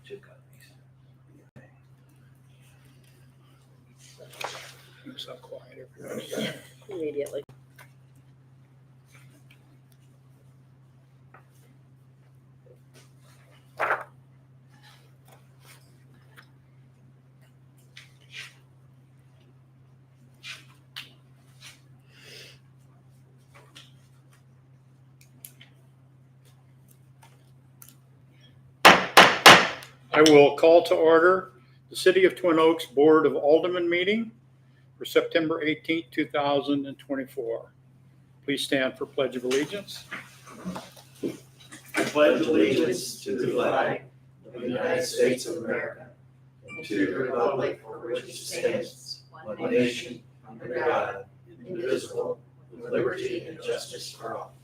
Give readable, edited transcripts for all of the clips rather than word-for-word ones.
Two copies. It's so quiet everywhere. Immediately. I will call to order the City of Twin Oaks Board of Alderman meeting for September 18th, 2024. Please stand for Pledge of Allegiance. I pledge allegiance to the flag of the United States of America and to the republic for which it stands, one nation, under God, indivisible, with liberty and justice for all.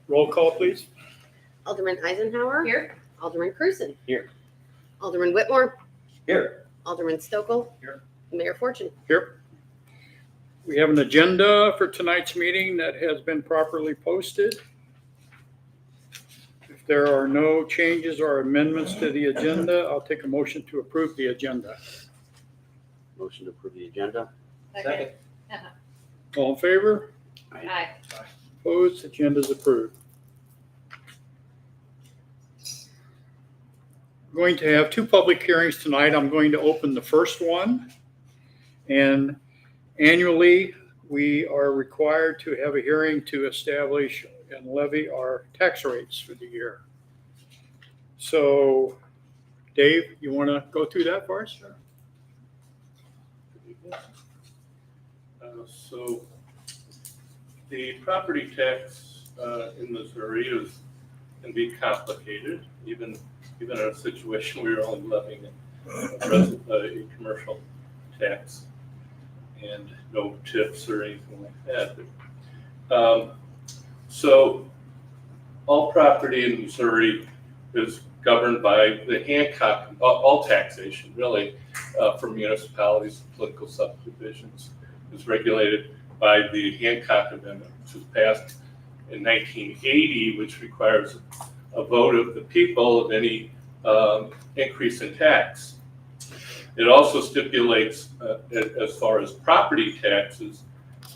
Roll call, please. Alderman Eisenhower. Here. Alderman Cruzen. Here. Alderman Whitmore. Here. Alderman Stokel. Here. Mayor Fortune. Here. We have an agenda for tonight's meeting that has been properly posted. If there are no changes or amendments to the agenda, I'll take a motion to approve the agenda. Motion to approve the agenda. Second. All in favor? Aye. Opposed? Agenda is approved. We're going to have two public hearings tonight. I'm going to open the first one. And annually, we are required to have a hearing to establish and levy our tax rates for the year. So, Dave, you want to go through that for us? Sure. So the property tax in Missouri can be complicated, even in a situation where you're only levying a commercial tax and no tips or anything like that. So all property in Missouri is governed by the Hancock, all taxation really for municipalities and political subdivisions is regulated by the Hancock Amendment, which was passed in 1980, which requires a vote of the people of any increase in tax. It also stipulates, as far as property taxes,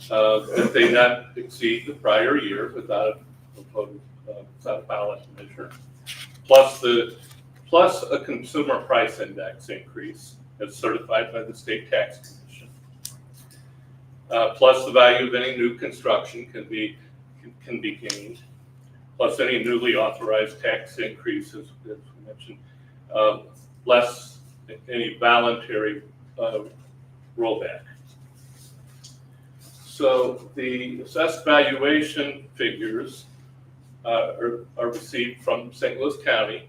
that they not exceed the prior year without a ballot measure, plus a consumer price index increase as certified by the state tax commission. Plus the value of any new construction can be gained, plus any newly authorized tax increases, as we mentioned, less any voluntary rollback. So the assessed valuation figures are received from St. Louis County,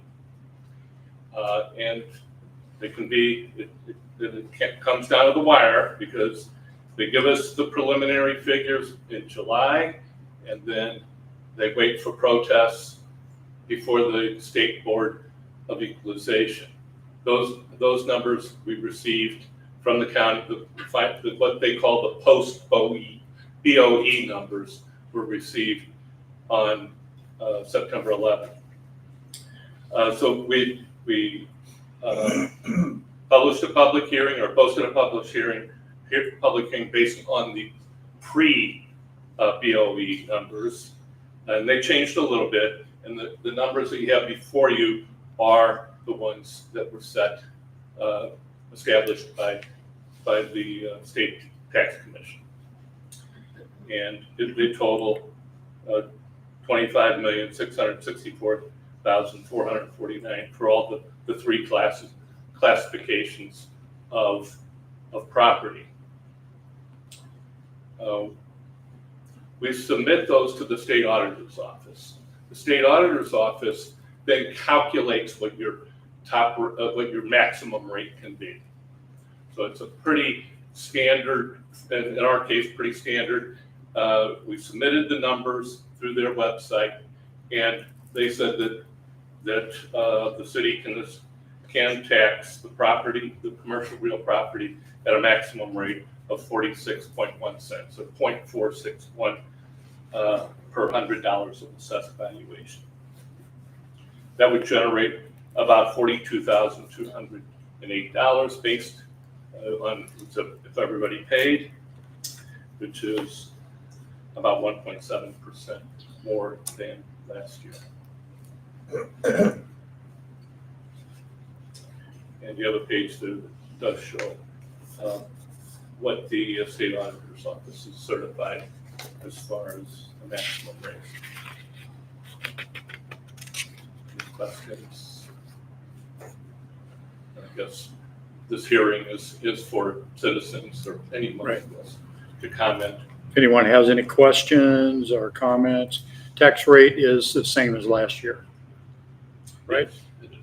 and they can be, it comes down to the wire because they give us the preliminary figures in July, and then they wait for protests before the State Board of Equalization. Those numbers we received from the county, what they call the post-BOE numbers were received on September 11th. So we published a public hearing or posted a public hearing based on the pre-BOE numbers, and they changed a little bit, and the numbers that you have before you are the ones that were established by the state tax commission, and they total $25,664,449 for all the three classifications of property. We submit those to the state auditor's office. The state auditor's office then calculates what your maximum rate can be. So it's a pretty standard, in our case, pretty standard. We submitted the numbers through their website, and they said that the city can tax the property, the commercial real property, at a maximum rate of 46.1 cents, or 0.461 per $100 of assessed valuation. That would generate about $42,208 based on if everybody paid, which is about 1.7% more than last year. And the other page does show what the state auditor's office is certified as far as the maximum rate. Any questions? I guess this hearing is for citizens or anyone Right. who wants to comment. If anyone has any questions or comments, tax rate is the same as last year. Right. Yes, it is.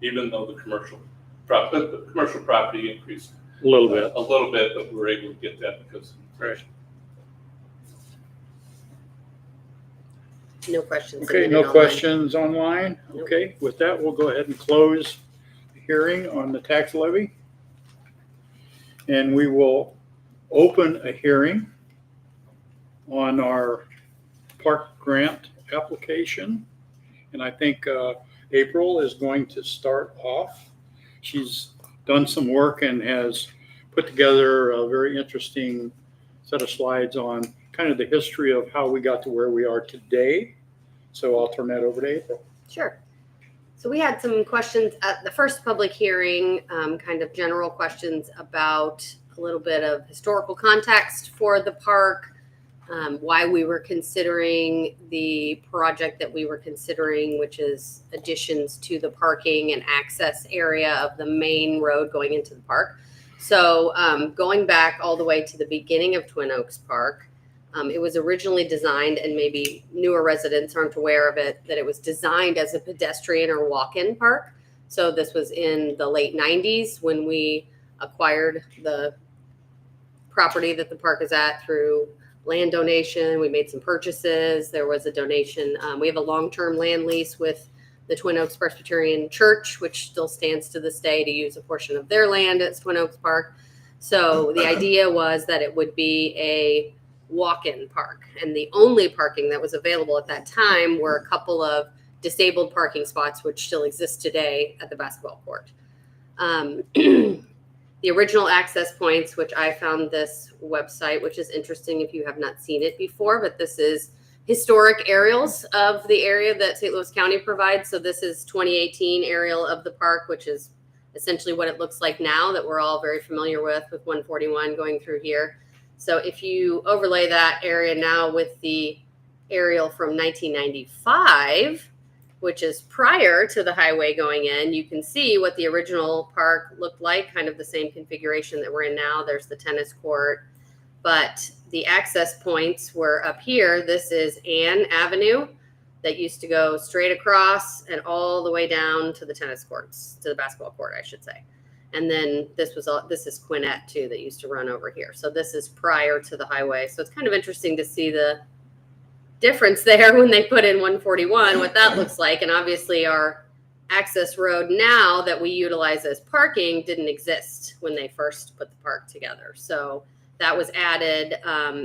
Even though the commercial property increased A little bit. a little bit, but we're able to get that because of inflation. No questions. Okay, submitted no online. questions online? Nope. Okay, with that, we'll go ahead and close the hearing on the tax levy. And we will open a hearing on our park grant application. And I think April is going to start off. She's done some work and has put together a very interesting set of slides on kind of the history of how we got to where we are today. So I'll turn that over to April. Sure. So we had some questions at the first public hearing, kind of general questions about a little bit of historical context for the park, why we were considering the project that we were considering, which is additions to the parking and access area of the main road going into the park. So going back all the way to the beginning of Twin Oaks Park, it was originally designed, and maybe newer residents aren't aware of it, that it was designed as a pedestrian or walk-in park. So this was in the late 90s when we acquired the property that the park is at through land donation. We made some purchases. There was a donation. We have a long-term land lease with the Twin Oaks Presbyterian Church, which still stands to this day, to use a portion of their land at Twin Oaks Park. So the idea was that it would be a walk-in park, and the only parking that was available at that time were a couple of disabled parking spots, which still exist today at the basketball court. The original access points, which I found this website, which is interesting if you have not seen it before, but this is historic aerials of the area that St. Louis County provides. So this is 2018 aerial of the park, which is essentially what it looks like now, that we're all very familiar with 141 going through here. So if you overlay that area now with the aerial from 1995, which is prior to the highway going in, you can see what the original park looked like, kind of the same configuration that we're in now. There's the tennis court, but the access points were up here. This is Ann Avenue that used to go straight across and all the way down to the tennis courts, to the basketball court, I should say. And then this is Quinette too, that used to run over here. So this is prior to the highway. So it's kind of interesting to see the difference there when they put in 141, what that looks like. And obviously our access road now that we utilize as parking didn't exist when they first put the park together. So that was added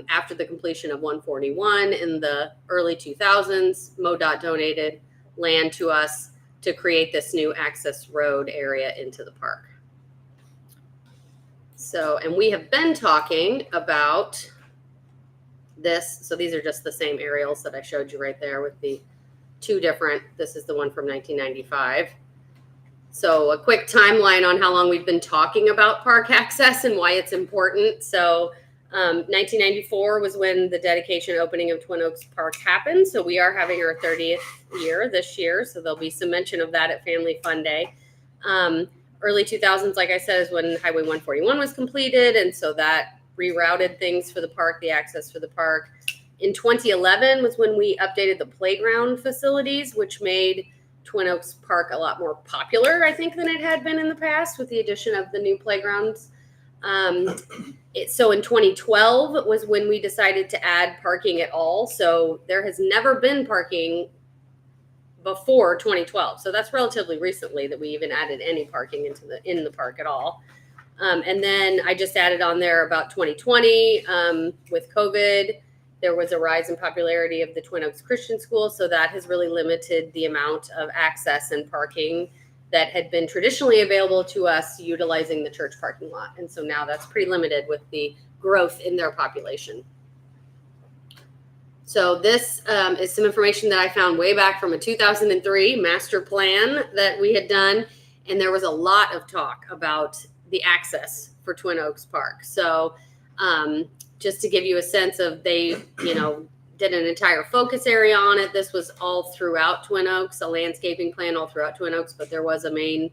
after the completion of 141 in the early 2000s. MoDOT donated land to us to create this new access road area into the park. So, and we have been talking about this. So these are just the same aerials that I showed you right there with the two different. This is the one from 1995. So a quick timeline on how long we've been talking about park access and why it's important. So 1994 was when the dedication opening of Twin Oaks Park happened. So we are having our 30th year this year. So there'll be some mention of that at Family Fun Day. Early 2000s, like I said, is when Highway 141 was completed. And so that rerouted things for the park, the access for the park. In 2011 was when we updated the playground facilities, which made Twin Oaks Park a lot more popular, I think, than it had been in the past with the addition of the new playgrounds. So in 2012 was when we decided to add parking at all. So there has never been parking before 2012. So that's relatively recently that we even added any parking in the park at all. And then I just added on there about 2020 with COVID There was a rise in popularity of the Twin Oaks Christian School, so that has really limited the amount of access and parking that had been traditionally available to us utilizing the church parking lot. And so now that's pretty limited with the growth in their population. So this is some information that I found way back from a 2003 master plan that we had done. And there was a lot of talk about the access for Twin Oaks Park. So just to give you a sense of, they, did an entire focus area on it. This was all throughout Twin Oaks, a landscaping plan all throughout Twin Oaks, but there was a main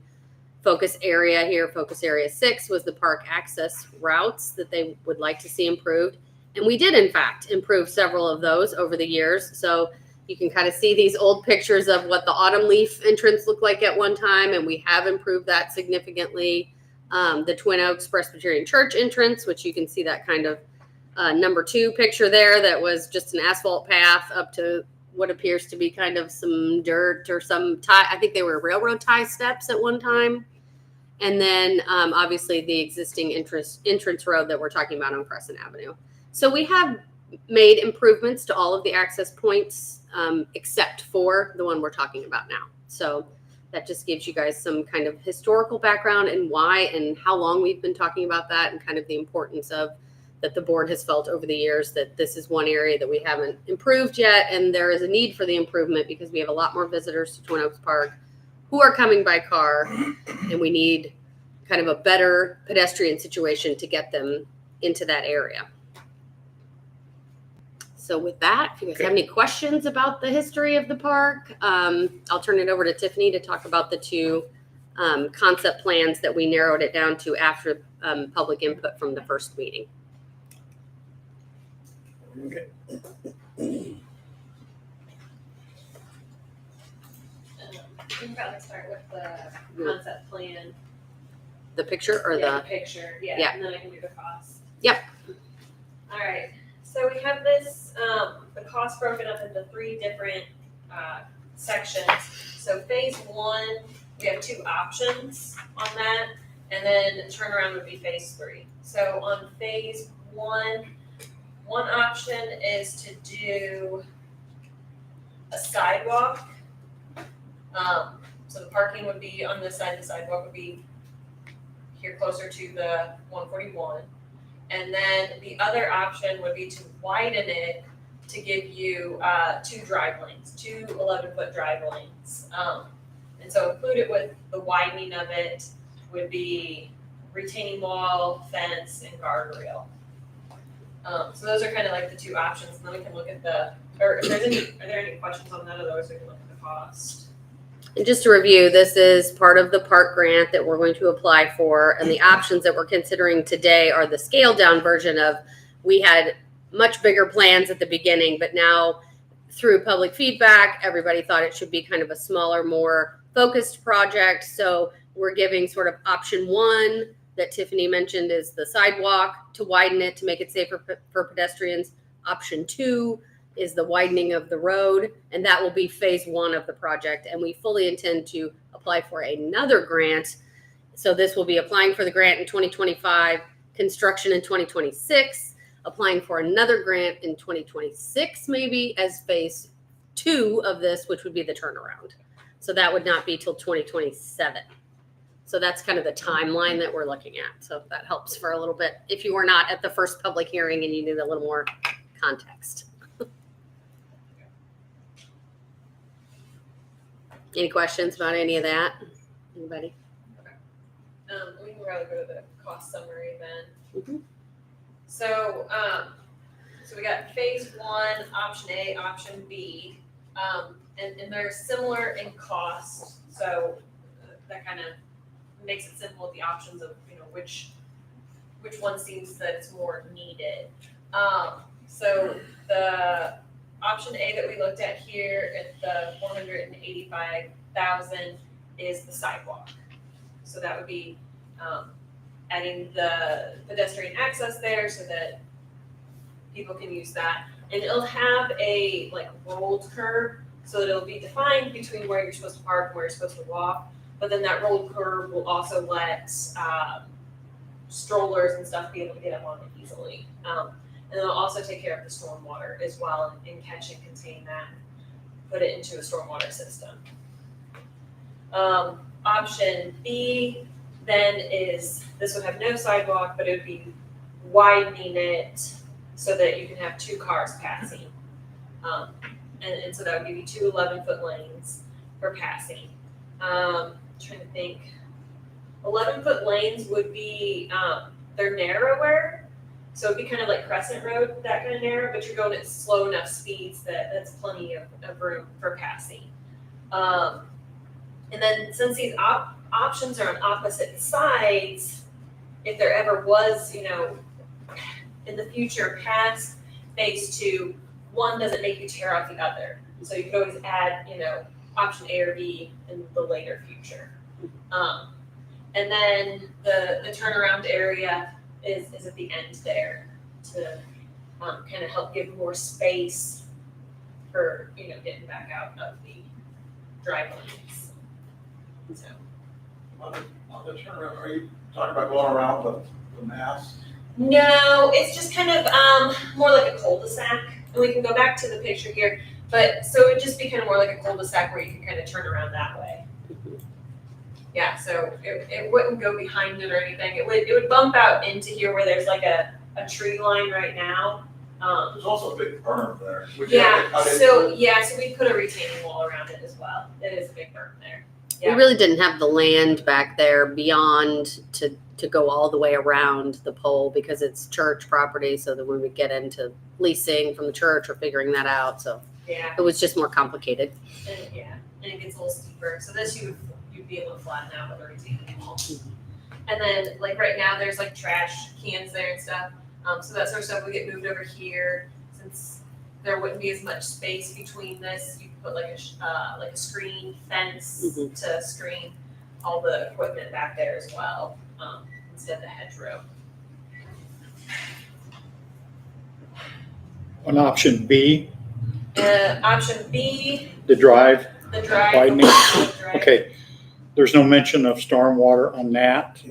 focus area here. Focus area 6 was the park access routes that they would like to see improved. And we did, in fact, improve several of those over the years. So you can kind of see these old pictures of what the autumn leaf entrance looked like at one time, and we have improved that significantly. The Twin Oaks Presbyterian Church entrance, which you can see that kind of number 2 picture there, that was just an asphalt path up to what appears to be kind of some dirt or some tie. I think they were railroad tie steps at one time. And then obviously the existing entrance road that we're talking about on Crescent Avenue. So we have made improvements to all of the access points except for the one we're talking about now. So that just gives you guys some kind of historical background and why and how long we've been talking about that, and kind of the importance of that the board has felt over the years that this is one area that we haven't improved yet. And there is a need for the improvement because we have a lot more visitors to Twin Oaks Park who are coming by car, and we need kind of a better pedestrian situation to get them into that area. So with that, if you guys have any questions about the history of the park, I'll turn it over to Tiffany to talk about the 2 concept plans that we narrowed it down to after public input from the first meeting. Okay. We can probably start with the concept plan. The picture or Yeah, the picture, Yeah. and then I can do the cost. Yep. All right, so we have this, the cost broken up into 3 different sections. So phase 1, we have 2 options on that, and then turnaround would be phase 3. So on phase 1, one option is to do a sidewalk. So the parking would be on this side, the sidewalk would be here closer to the 141. And then the other option would be to widen it to give you 2 drive lanes, 2 11-foot drive lanes. And so included with the widening of it would be retaining wall, fence, and guardrail. So those are kind of like the 2 options, and then we can look at are there any questions on that? Otherwise, we can look at the cost. And just to review, this is part of the park grant that we're going to apply for. And the options that we're considering today are the scaled down version of, we had much bigger plans at the beginning, but now through public feedback, everybody thought it should be kind of a smaller, more focused project. So we're giving sort of option 1 that Tiffany mentioned is the sidewalk, to widen it to make it safer for pedestrians. Option 2 is the widening of the road, and that will be phase 1 of the project. And we fully intend to apply for another grant. So this will be applying for the grant in 2025, construction in 2026, applying for another grant in 2026, maybe as phase 2 of this, which would be the turnaround. So that would not be till 2027. So that's kind of the timeline that we're looking at. So if that helps for a little bit, if you were not at the first public hearing and you need a little more context. Any questions about any of that? Anybody? We can rather go to the cost summary then. Mhm. So, so we got phase 1, option A, option B, and they're similar in cost. So that kind of makes it simple with the options of, which one seems that it's more needed. So the option A that we looked at here at the $485,000 is the sidewalk. So that would be adding the pedestrian access there so that people can use that. And it'll have a rolled curb so that it'll be defined between where you're supposed to park and where you're supposed to walk. But then that rolled curb will also let strollers and stuff be able to get up on it easily. And they'll also take care of the stormwater as well and catch and contain that, put it into a stormwater system. Option B then is, this would have no sidewalk, but it would be widening it so that you can have 2 cars passing. And so that would give you 2 11-foot lanes for passing. Trying to think, 11-foot lanes would be, they're narrower, so it'd be kind of like Crescent Road, that kind of narrow, but you're going at slow enough speeds that that's plenty of room for passing. And then since these options are on opposite sides, if there ever was, you know, in the future past phase 2, one doesn't make you tear off the other. So you could always add, you know, option A or B in the later future. And then the turnaround area is at the end there to kind of help give more space for, you know, getting back out of the drive lanes. So. On the turnaround, are you talking about going around the mass? No, it's just kind of more like a cul-de-sac, and we can go back to the picture here. But so it would just be kind of more like a cul-de-sac where you can kind of turn around that way. Yeah, so it wouldn't go behind it or anything. It would bump out into here where there's like a tree line right now. There's also a big berm there. Would you have to Yeah, cut it? so we put a retaining wall around it as well. It is a big berm there. We Yeah. really didn't have the land back there beyond to go all the way around the pole because it's church property. So that when we get into leasing from the church or figuring that out, so Yeah, it was just more complicated. and it gets a little steeper. So this you'd be able to flatten out with a retaining wall. And then like right now there's like trash cans there and stuff. So that sort of stuff would get moved over here since there wouldn't be as much space between this. You could put like a screen fence to screen all the equipment back there as well, instead of the hedgerow. On option B, Option B, the drive, the drive. widening. the drive. Okay, there's no mention of stormwater on that.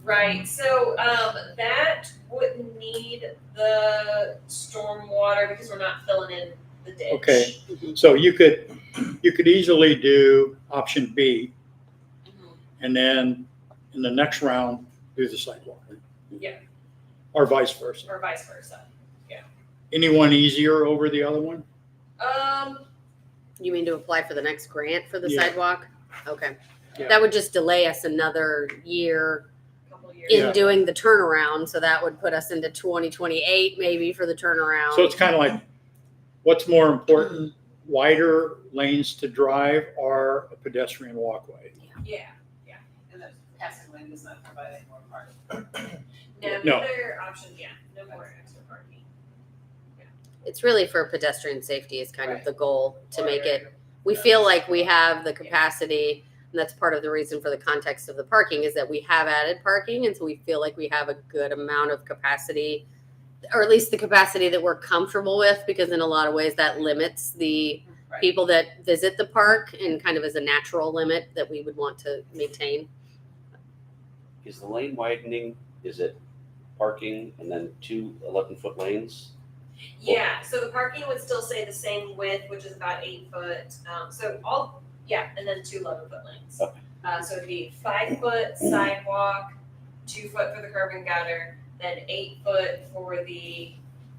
Right, so that wouldn't need the stormwater because we're not filling in the ditch. Okay. So you could easily do option B Mhm. and then in the next round, do the sidewalk. Yeah. Or vice versa. Or vice versa. Anyone easier over the other one? You mean to apply for the next grant for the Yeah. sidewalk? Okay. Yeah. That would just delay us another year Couple of years. in Yeah. doing the turnaround. So that would put us into 2028 maybe for the turnaround. So it's kind of like, what's more important, wider lanes to drive or a pedestrian walkway? Yeah. And the passing lane does not provide any more parking. No, No. other option, no more extra parking. It's really for pedestrian safety is kind of Right. the goal to make Right. it. We feel like we have the capacity, and that's part of the reason for the context of the parking is that we have added parking, and so we feel like we have a good amount of capacity, or at least the capacity that we're comfortable with, because in a lot of ways that limits the Right. people that visit the park and kind of as a natural limit that we would want to maintain. Is the lane widening, is it parking and then 2 11-foot lanes? Yeah, so the parking would still stay the same width, which is about 8 foot. And then 2 11-foot lanes. Okay. So it'd be 5 foot sidewalk, 2 foot for the curb and gutter, then 8 foot for the,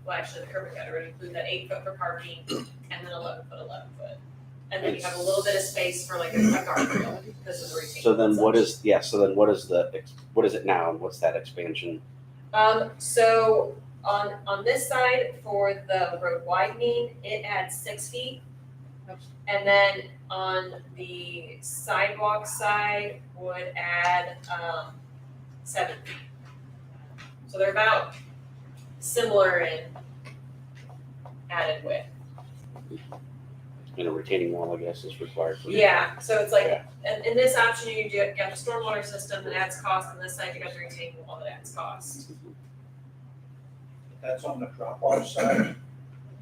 the curb and gutter would include that 8 foot for parking, and then 11 foot. And then you have a little bit of space for like a guardrail because of the retaining. So then wall what section. what is it now and what's that expansion? So on this side for the road widening, it adds 6 feet. And then on the sidewalk side would add 7 feet. So they're about similar in added width. And a retaining wall, I guess, is required for. Yeah, so it's like, in this option, you got the stormwater system that adds cost, and this side you got the retaining wall that adds cost. That's on the drop off side.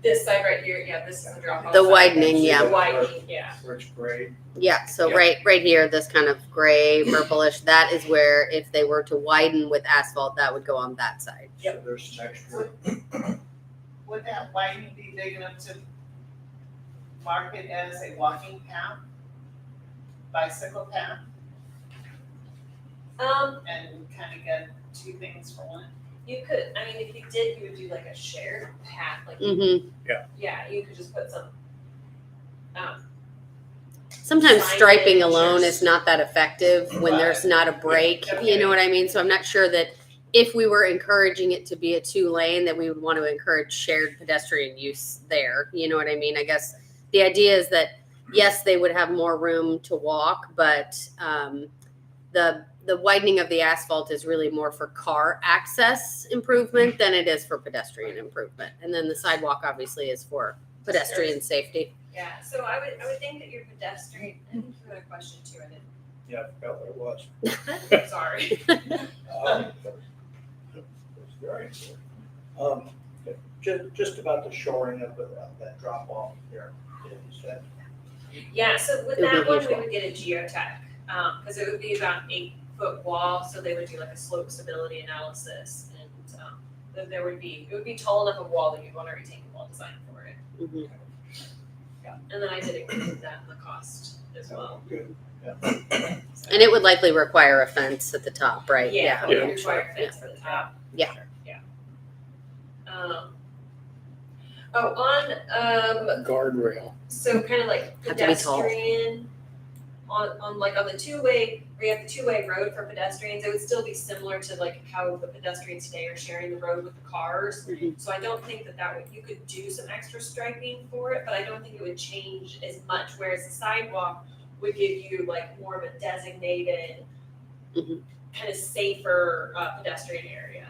This side right here, yeah, this is the drop off. The widening, yeah. The widening, yeah. Rich grade. Yeah, so Yeah. right here, this kind of gray, purplish, that is where if they were to widen with asphalt, that would go on that side. So there's some extra. Would that widening be big enough to mark it as a walking path? Bicycle path, and kind of get two things for one? You could, I mean, if you did, you would do like a shared path, like, Mm-hmm. yeah, you could just put some, Sometimes striping Signage or- alone is not that effective when there's not a break, you know what I mean? So I'm not sure that if we were encouraging it to be a 2-lane, that we would want to encourage shared pedestrian use there, you know what I mean? I guess the idea is that, yes, they would have more room to walk, but the widening of the asphalt is really more for car access improvement than it is for pedestrian improvement. And then the sidewalk obviously is for pedestrian safety. yeah, so I would think that your pedestrian, I think you had a question too, I didn't. Yeah, I forgot what it was. I'm sorry. It's very important. Just about the shoring of that drop off there. Is that Yeah, so with It would that be one, huge we wall. would get a geotech, because it would be about an 8-foot wall, so they would do like a slope stability analysis, and then it would be tall enough a wall that you'd want a retaining wall design for it. Mhm. Yeah, and then I did include that in the cost as well. good? And it would likely require a fence at the top, right? Yeah, Yeah. it would require a fence for the top. Yeah. Yeah. On Guardrail. so kind of like Have to be tall. pedestrian, on like on the two-way, where you have the two-way road for pedestrians, it would still be similar to like how the pedestrians today are sharing the road with the cars. Mhm. So I don't think that would, you could do some extra striping for it, but I don't think it would change as much, whereas the sidewalk would give you like more of a designated, Mhm. kind of safer pedestrian area.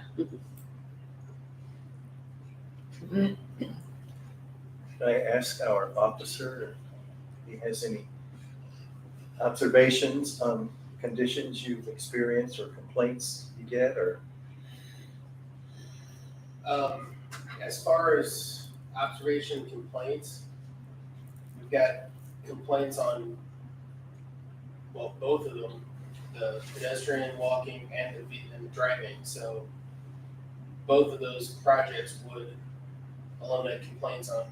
Can I ask our officer if he has any observations on conditions you've experienced or complaints you get, or? As far as observation complaints, we've got complaints on, well, both of them, the pedestrian walking and the driving. So both of those projects would eliminate complaints on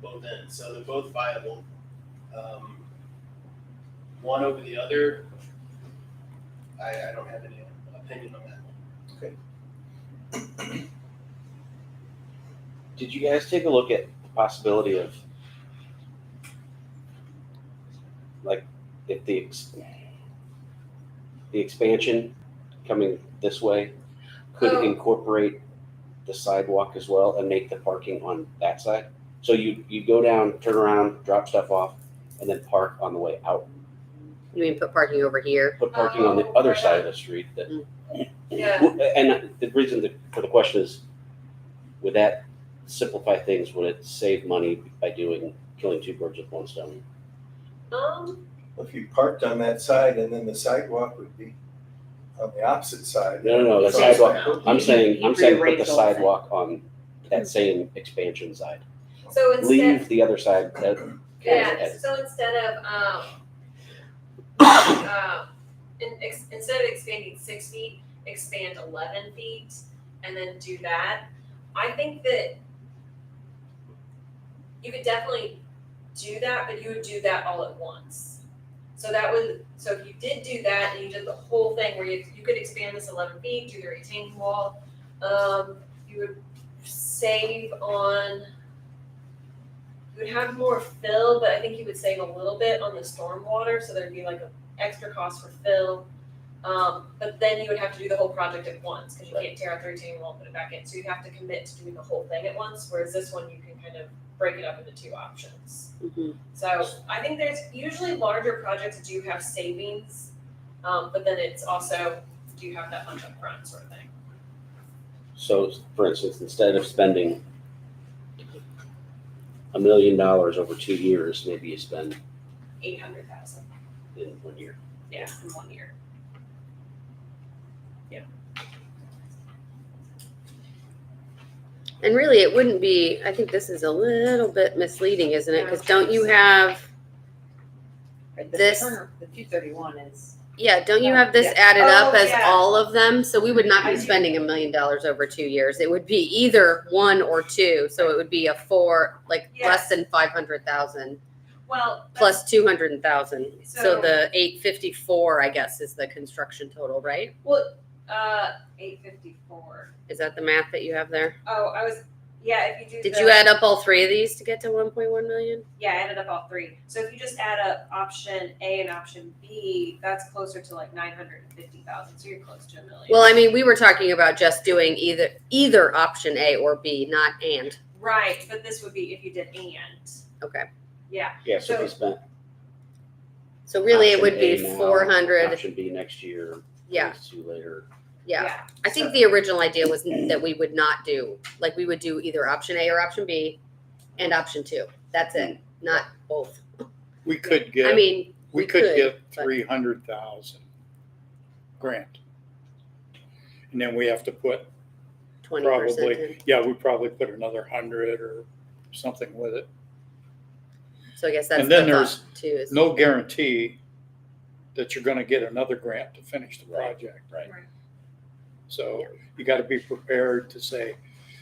both ends. So they're both viable. One over the other, I don't have any opinion on that one. Did you guys take a look at the possibility of, like, if the expansion coming this way could Oh. incorporate the sidewalk as well and make the parking on that side? So you go down, turn around, drop stuff off, and then park on the way out. You mean put parking over here? Put parking on the Oh, other right side on. of the street that. Yeah. And the reason for the question is, would that simplify things? Would it save money by killing two birds with one stone? If you parked on that side and then the sidewalk would be on the opposite side. No, the From sidewalk, I'm saying put rearrange the the whole thing. sidewalk on that same expansion side. So instead, Leave the other side yeah, so instead of, instead of expanding 6 feet, expand 11 feet and then do that. I think that you could definitely do that, but you would do that all at once. So if you did do that and you did the whole thing where you could expand this 11 feet, do the retaining wall, you would save on, you would have more fill, but I think you would save a little bit on the stormwater, so there'd be like an extra cost for fill. But then you would have to do the whole project at once, because you can't tear out the retaining wall and put it back in, so you'd have to commit to doing the whole thing at once, whereas this one you can kind of break it up into 2 options. Mhm. So I think there's usually larger projects do have savings, but then it's also, do you have that much upfront sort of thing? So, for instance, instead of spending $1 million over 2 years, maybe you spend 800,000, in 1 year. yeah, in 1 year. And really, it wouldn't be, I think this is a little bit misleading, isn't it? Because don't you have, this- The 231 is. yeah, don't you have this Yeah. added up Oh, as yeah. all of them? So we would not I be do. spending $1 million over 2 years. It would be either one or two. So it would be less Yes. than 500,000 Well, plus 200,000. So So- the 854, I guess, is the construction total, right? 854. Is that the math that you have there? Oh, if you do. Did you add up all three of these to get to 1.1 million? Yeah, I added up all three. So if you just add up option A and option B, that's closer to like 950,000. So you're close to $1 million. Well, I mean, we were talking about just doing either option A or B, not and. Right, but this would be if you did and. Okay. Yeah. Yeah, so if we spent So really, it option would be A now, 400. Option B next year. Yeah. phase 2 later. Yeah. I think the original idea was that we would not do, like, we would do either option A or option B and option 2. That's it, not both. We could I get, mean, we could get but- 300,000 grant. And then we have to put 20% probably, in. yeah, we probably put another 100 or something with it. So I guess that's And then the there's thought too. Is No guarantee that you're gonna get another grant to finish the Right, project. right. So you gotta be prepared to say,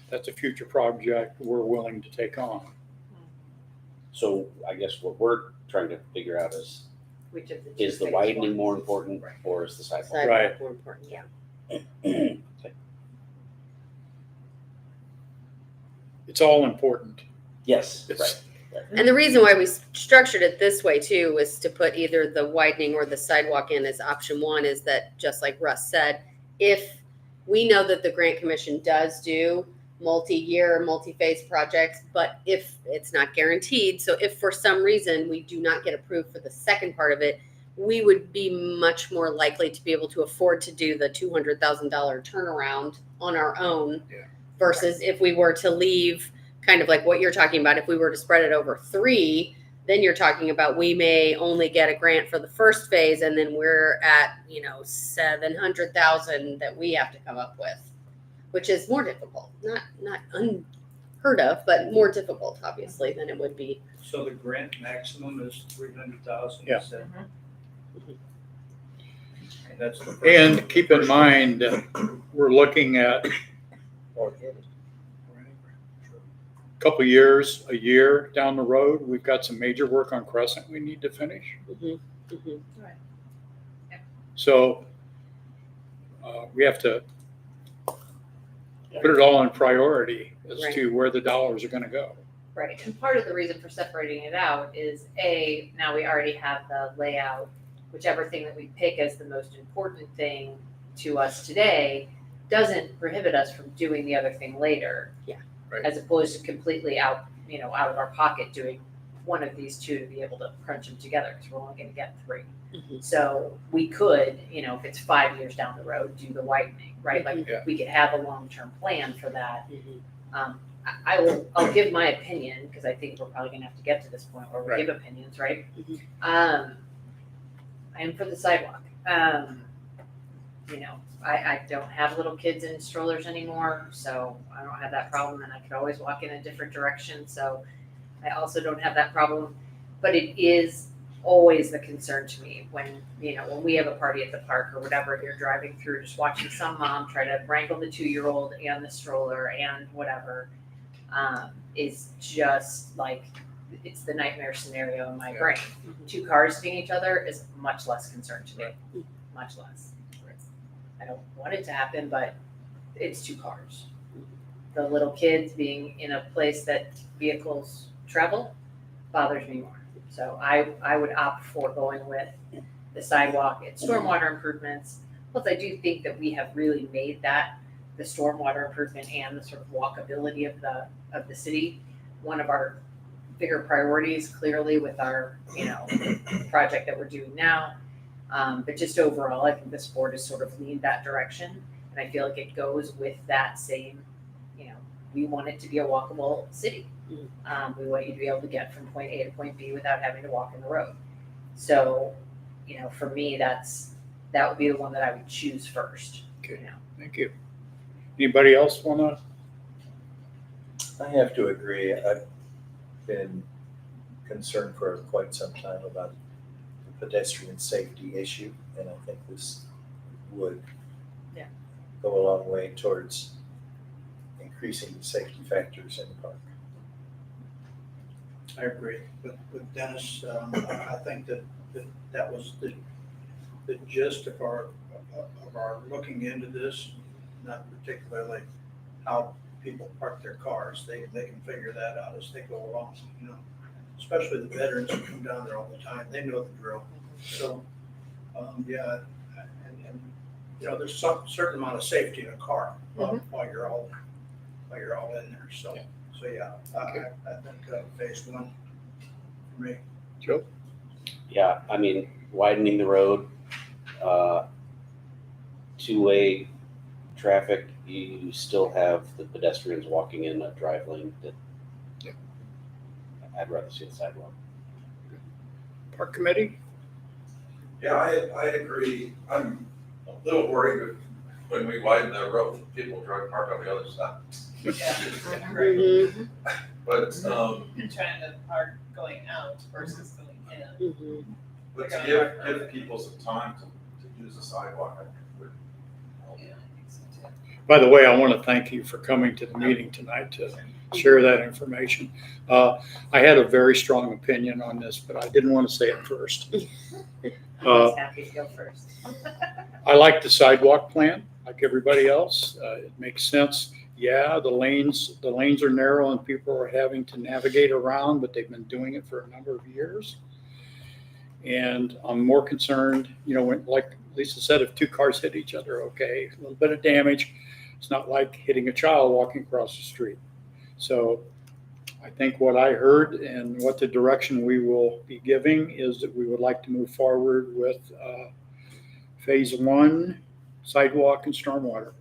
that's a future project we're willing to take on. So I guess what we're trying to figure out is Which of the two the phase widening ones? more important or is the sidewalk? sidewalk Right. more important. Yeah. It's all important. Yes, It's- right. And the reason why we structured it this way too was to put either the widening or the sidewalk in as option 1 is that, just like Russ said, if we know that the Grant Commission does do multi-year, multi-phase projects, but if it's not guaranteed, so if for some reason we do not get approved for the second part of it, we would be much more likely to be able to afford to do the $200,000 turnaround on our own Yeah. versus if we were to leave kind of like what you're talking about, if we were to spread it over 3, then you're talking about we may only get a grant for the first phase and then we're at, 700,000 that we have to come up with, which is more difficult. Not unheard of, but more difficult obviously than it would be. So the grant maximum is 300,000? Yeah. And that's the first- And keep in mind, we're looking at a couple years, a year down the road, we've got some major work on Crescent we need to finish. So we have to put it all in priority as Right. to where the dollars are gonna go. Right, and part of the reason for separating it out is now we already have the layout, whichever thing that we pick as the most important thing to us today doesn't prohibit us from doing the other thing later. Yeah. Right. As opposed to completely out of our pocket doing one of these two to be able to crunch them together, because we're only gonna get 3. Mhm. So we could, if it's 5 years down the road, do the widening, right? Like, Yeah. we could have a long-term plan for that. I'll give my opinion, because I think we're probably gonna have to get to this point where we Right. give opinions, right? Mhm. I am for the sidewalk. I don't have little kids in strollers anymore, so I don't have that problem, and I could always walk in a different direction, so I also don't have that problem. But it is always the concern to me when we have a party at the park or whatever, you're driving through, just watching some mom try to wrangle the 2-year-old and the stroller and whatever, is just like, it's the nightmare scenario in my Yeah. brain. 2 cars hitting each other is much less concern to me, much less. I don't want it to happen, but it's 2 cars. The little kids being in a place that vehicles travel bothers me more. So I would opt for going with the sidewalk and stormwater improvements. Plus, I do think that we have really made that, the stormwater improvement and the sort of walkability of the city, one of our bigger priorities, clearly with our, project that we're doing now. But just overall, I think this board has sort of leaned that direction. And I feel like it goes with that same, we want it to be a walkable city. We want you to be able to get from point A to point B without having to walk in the road. So, for me, that would be the one that I would choose first. Okay. Thank you. Anybody else wanna I have to agree. I've been concerned for quite some time about the pedestrian safety issue, and I think this would Yeah. go a long way towards increasing the safety factors in the park. I agree with Dennis. I think that was the gist of our looking into this, not particularly how people park their cars. They can figure that out as they go along, you know. Especially the veterans who come down there all the time, they know the drill. So, yeah, and you know, there's some certain amount of safety in a car while you're all in there. So yeah, I think phase one for me. Joe? Yeah, I mean, widening the road, two-way traffic, you still have the pedestrians walking in a drive lane that Yeah. I'd rather see the sidewalk. Park committee? Yeah, I agree. I'm a little worried when we widen the road, people try to park on the other side. Yeah, right. Mhm, But, You're trying to park going out versus going in. mhm. but to give people some time to use the sidewalk, I think would help. Yeah, I think so too. By the way, I want to thank you for coming to the meeting tonight to share that information. I had a very strong opinion on this, but I didn't want to say it first. I'm always happy to go first. I like the sidewalk plan, like everybody else. It makes sense. Yeah, the lanes are narrow and people are having to navigate around, but they've been doing it for a number of years. And I'm more concerned, you know, when, like Lisa said, if two cars hit each other, okay, a little bit of damage. It's not like hitting a child walking across the street. So I think what I heard and what the direction we will be giving is that we would like to move forward with phase one, sidewalk and stormwater.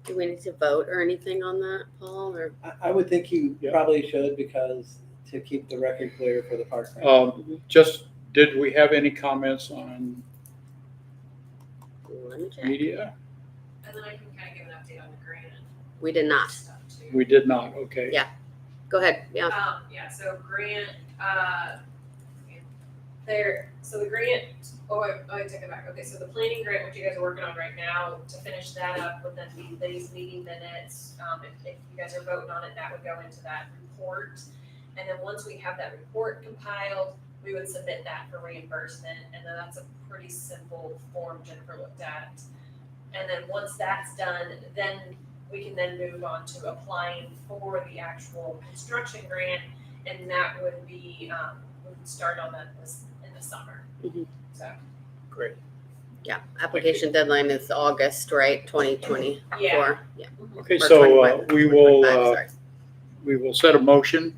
Do we need to vote or anything on that, Paul, or? I would think you Yeah. probably should, because to keep the record clear for the park. Just, did we have any comments on Let me check. media? And then I can kind of give an update on the grant We did not. stuff too. We did not, okay. Yeah. Go ahead, yeah. Yeah, so grant, so the grant, I take it back. Okay, so the planning grant, which you guys are working on right now, to finish that up would then be these meeting minutes. If you guys are voting on it, that would go into that report. And then once we have that report compiled, we would submit that for reimbursement. And then that's a pretty simple form Jennifer looked at. And then once that's done, then we can then move on to applying for the actual construction grant. And that would be, we would start on that in the summer. Mhm. So, Great. Yeah, application deadline is August, right, 2024? Yeah. Yeah. Okay, Or so 25, we will 25, sorry. we will set a motion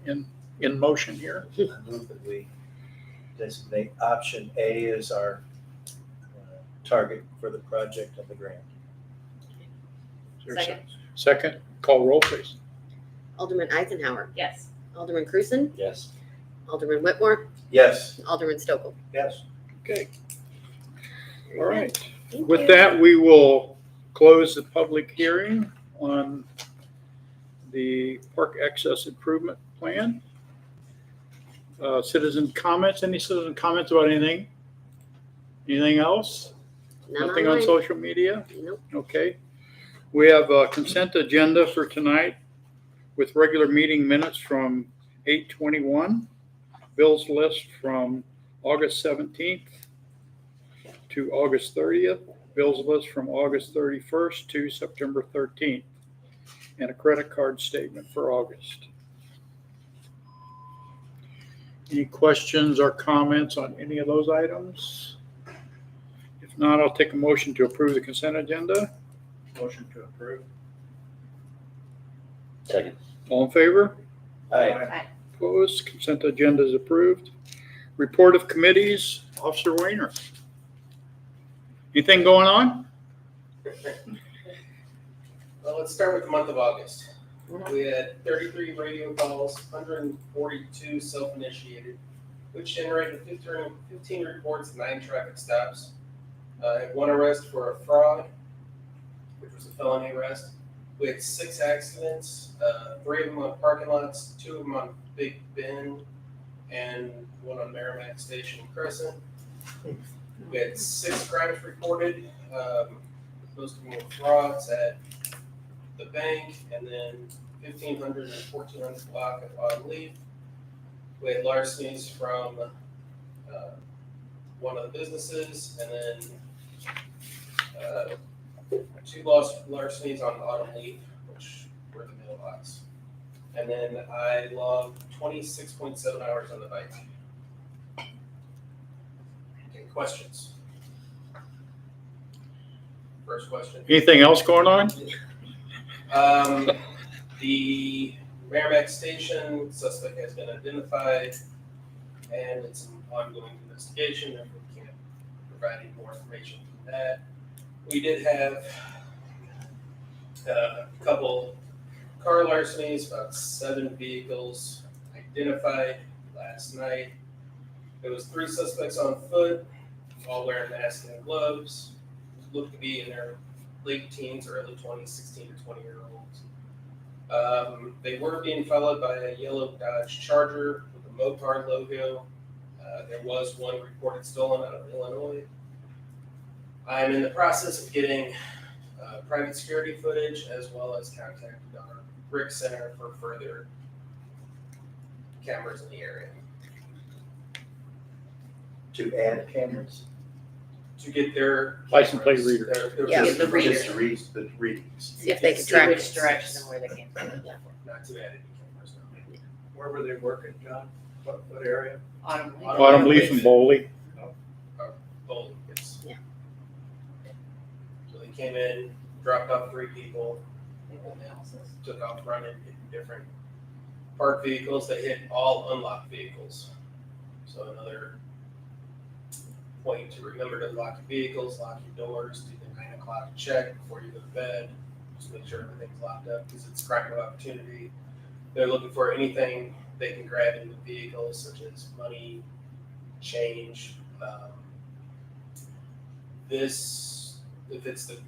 in motion here. I move that we designate option A as our target for the project and the grant. Is there a Second. Second, call roll, please. Alderman Eisenhower, Yes. Alderman Cruzen, Yes. Alderman Whitmore, Yes. Alderman Stokel. Yes. Okay, all right. Thank With you. that, we will close the public hearing on the park access improvement plan. Citizen comments, any citizen comments about anything? Anything else? None Nothing on online. social media? Nope. Okay. We have a consent agenda for tonight with regular meeting minutes from 8/21, bills list from August 17th to August 30th, bills list from August 31st to September 13th, and a credit card statement for August. Any questions or comments on any of those items? If not, I'll take a motion to approve the consent agenda. Motion to approve. Second. All in favor? Aye. Opposed? Consent agenda is approved. Report of committees, Officer Weiner. Anything going on? Well, let's start with the month of August. We had 33 radio calls, 142 self-initiated, which generated 15 reports, 9 traffic stops. Had 1 arrest for a fraud, which was a felony arrest, We had 6 accidents, 3 of them on parking lots, 2 of them on Big Bend, and 1 on Merrimack Station and Crescent. We had 6 crimes reported. Most of them were frauds at the bank, and then 1500 and 1400 block at Autumn Leaf. We had larcenies from one of the businesses, and then 2 larcenies on Autumn Leaf, which were the mailbox. And then I logged 26.7 hours on the bike. Okay, questions? First question. Anything else going on? The Merrimack Station suspect has been identified, and it's an ongoing investigation, and we can't provide any more information than that. We did have a couple car larcenies, about 7 vehicles identified last night. There was 3 suspects on foot, all wearing masks and gloves, looked to be in their late teens, early 20s, 16 to 20-year-olds. They were being followed by a yellow Dodge Charger with a Mopar logo. There was 1 reported stolen out of Illinois. I'm in the process of getting private security footage, as well as contacted our Brick Center for further cameras in the area. To add cameras? To get their License plate cameras, readers. their Yeah, physical the readers. Just to read the readings. See if they can See track which it. direction and where they came from. Not to add any cameras, no. Where were they working, John? What area? Autumn leaf. Autumn Leaf and Bowley. Bowling, yes. Yeah. So they came in, dropped off 3 people, and then took off running, hit different parked vehicles. They hit all unlocked vehicles. So another point to remember to lock your vehicles, lock your doors, do the 9 o'clock check before you go to bed. Just make sure everything's locked up, because it's a crime of opportunity. They're looking for anything they can grab in the vehicles, such as money, change. If it's the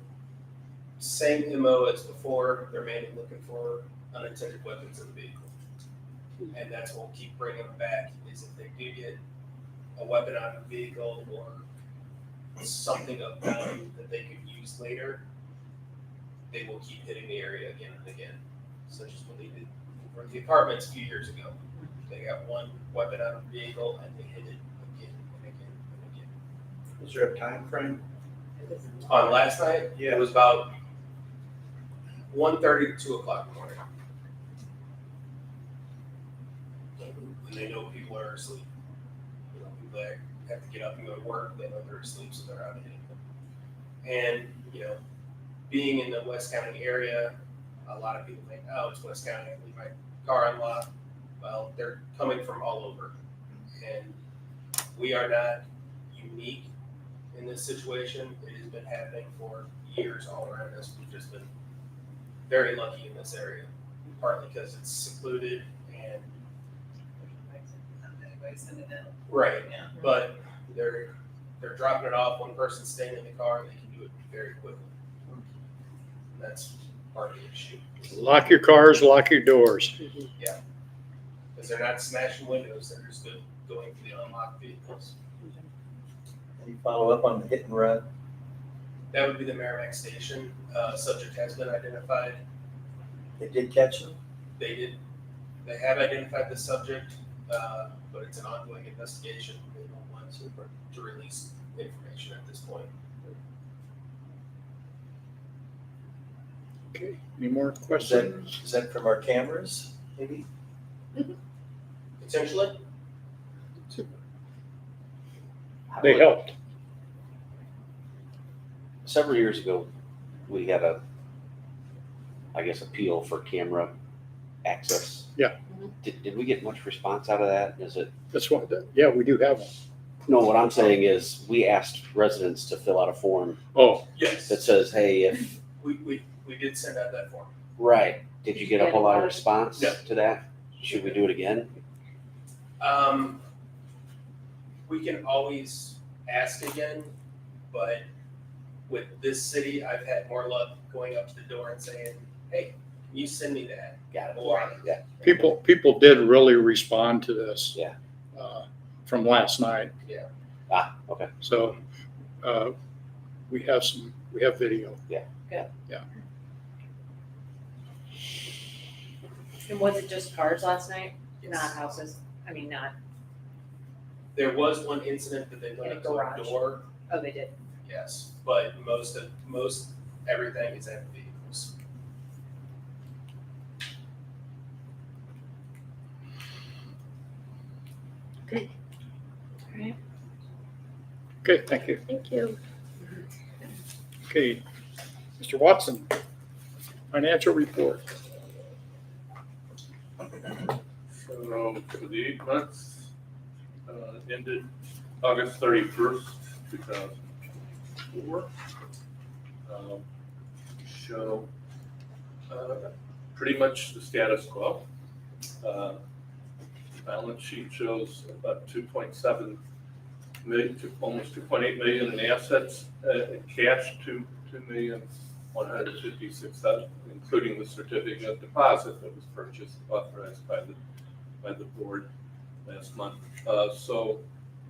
same MO as before, they're mainly looking for unattended weapons in the vehicle. And that's what we'll keep bringing them back, is if they do get a weapon out of the vehicle or something of value that they could use later, they will keep hitting the area again and again, such as what they did for the apartments a few years ago. They got 1 weapon out of the vehicle and they hit it again and again and again. Was there a time frame? On last night, Yeah. it was about 1:30 to 2 o'clock in the morning. When they know people are asleep. You know, people that have to get up and go to work, they know they're asleep, so they're out hitting them. And, you know, being in the West County area, a lot of people think, oh, it's West County, I can leave my car unlocked. Well, they're coming from all over. And we are not unique in this situation. It has been happening for years all around us. We've just been very lucky in this area, partly because it's secluded and right. Yeah. But they're dropping it off. One person's staying in the car, and they can do it very quickly. And that's part of the issue. Lock your cars, lock your doors. Because they're not smashing windows, they're just going for the unlocked vehicles. Any follow up on the hit and run? That would be the Merrimack Station. Subject has been identified. They did catch them? They have identified the subject, but it's an ongoing investigation. They don't want to release information at this point. Okay, any more Is questions? that from our cameras, maybe? Potentially, They helped. Several years ago, we had appeal for camera access. Yeah. Did we get much response out of that? Is it? That's what, yeah, we do have them. No, what I'm saying is, we asked residents to fill out a form Oh, yes. that says, hey, if, We did send out that form. right, did you get a whole lot of response No. to that? Should we do it again? We can always ask again, but with this city, I've had more luck going up to the door and saying, hey, can you send me that? Got it. Or, Yeah. People did really respond to this. Yeah. From last night. Ah, okay. So, we have video. And was it just cars last night? Not houses? I mean, not, there was one incident that they went In a up to the garage. door, oh, they did. yes, but most everything is at vehicles. Okay, thank you. Thank you. Okay, Mr. Watson, financial report. So for the 8 months, ended August 31st, 2004, show pretty much the status quo. Balance sheet shows about 2.7 million to almost 2.8 million in assets, cash to 2,156,000, including the certificate of deposit that was purchased, authorized by the board last month. So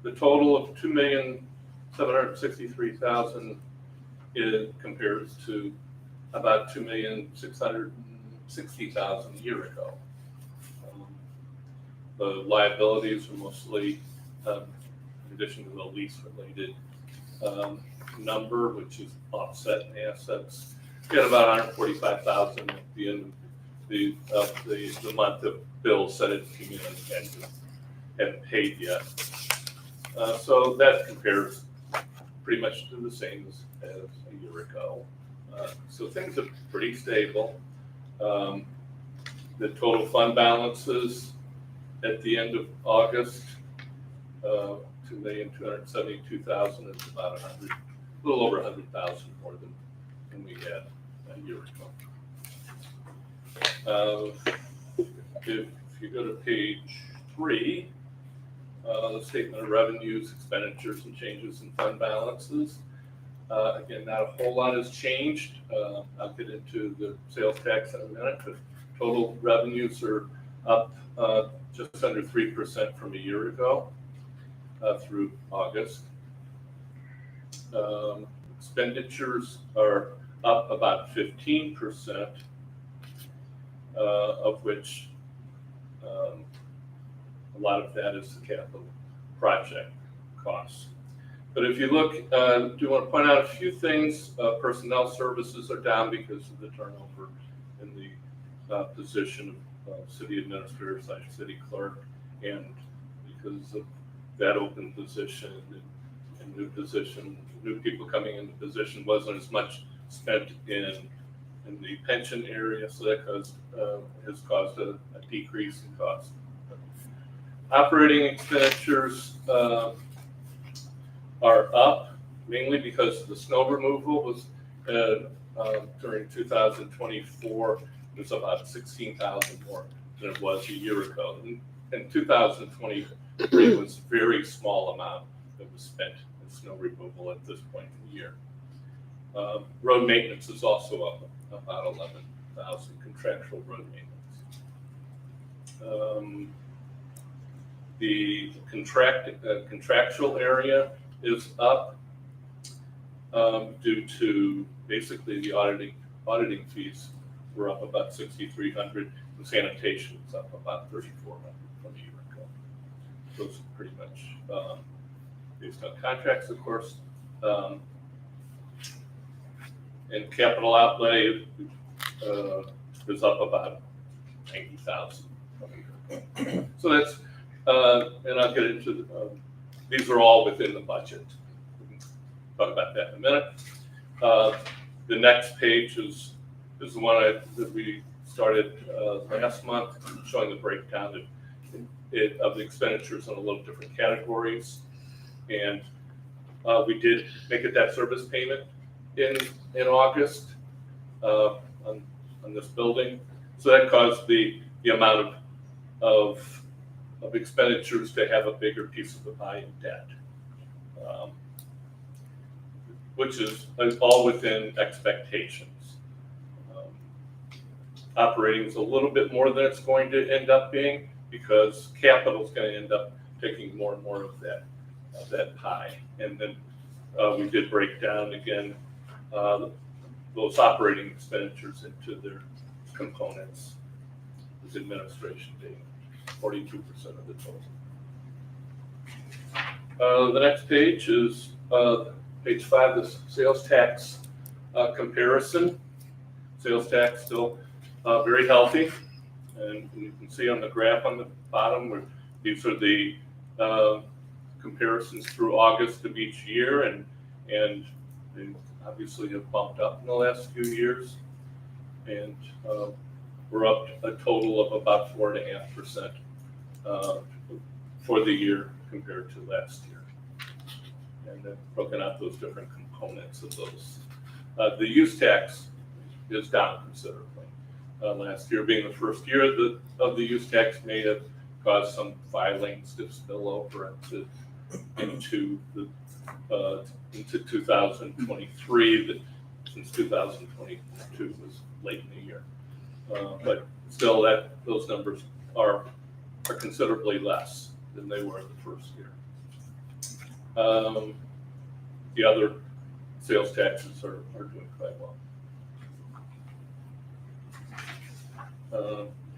the total of 2,763,000 compares to about 2,660,000 a year ago. The liabilities are mostly, in addition to the lease-related number, which is offset in assets. We had about 145,000 at the end of the month of bills that had come in and hadn't paid yet. So that compares pretty much to the same as a year ago. So things are pretty stable. The total fund balances at the end of August, 2,272,000 is about a little over 100,000 more than we had a year ago. If you go to page 3, the statement of revenues, expenditures, and changes in fund balances. Again, not a whole lot has changed. I'll get into the sales tax in a minute, but total revenues are up just under 3% from a year ago through August. Expenditures are up about 15%, of which a lot of that is the capital project costs. But if you look, do want to point out a few things. Personnel services are down because of the turnover in the position of city administrator / city clerk, and because of that open position and new people coming into position, wasn't as much spent in the pension area, so that has caused a decrease in cost. Operating expenditures are up mainly because the snow removal was during 2024. It was about 16,000 more than it was a year ago. And 2023 was a very small amount that was spent in snow removal at this point in the year. Road maintenance is also up about 11,000, contractual road maintenance. The contractual area is up due to basically the auditing fees were up about 6,300, and sanitation is up about 3,400 from a year ago. Those are pretty much based on contracts, of course. And capital outlay is up about 90,000 from a year ago. So that's, and I'll get into these are all within the budget. We can talk about that in a minute. The next page is the one that we started last month, showing the breakdown of the expenditures in a little different categories. And we did make a debt service payment in August on this building. So that caused the amount of expenditures to have a bigger piece of the pie in debt, which is all within expectations. operating is a little bit more than it's going to end up being, because capital is going to end up taking more and more of that pie. And then we did break down again those operating expenditures into their components, with administration being 42% of the total. The next page is page 5, the sales tax comparison. Sales tax still very healthy, and you can see on the graph on the bottom where these are the comparisons through August of each year, and they obviously have bumped up in the last few years, and we're up a total of about 4.5% for the year compared to last year. And then broken out those different components of those. The use tax is down considerably. Last year being the first year of the use tax may have caused some filings to spill over into 2023, that since 2022 was late in the year. But still, those numbers are considerably less than they were the first year. The other sales taxes are doing quite well.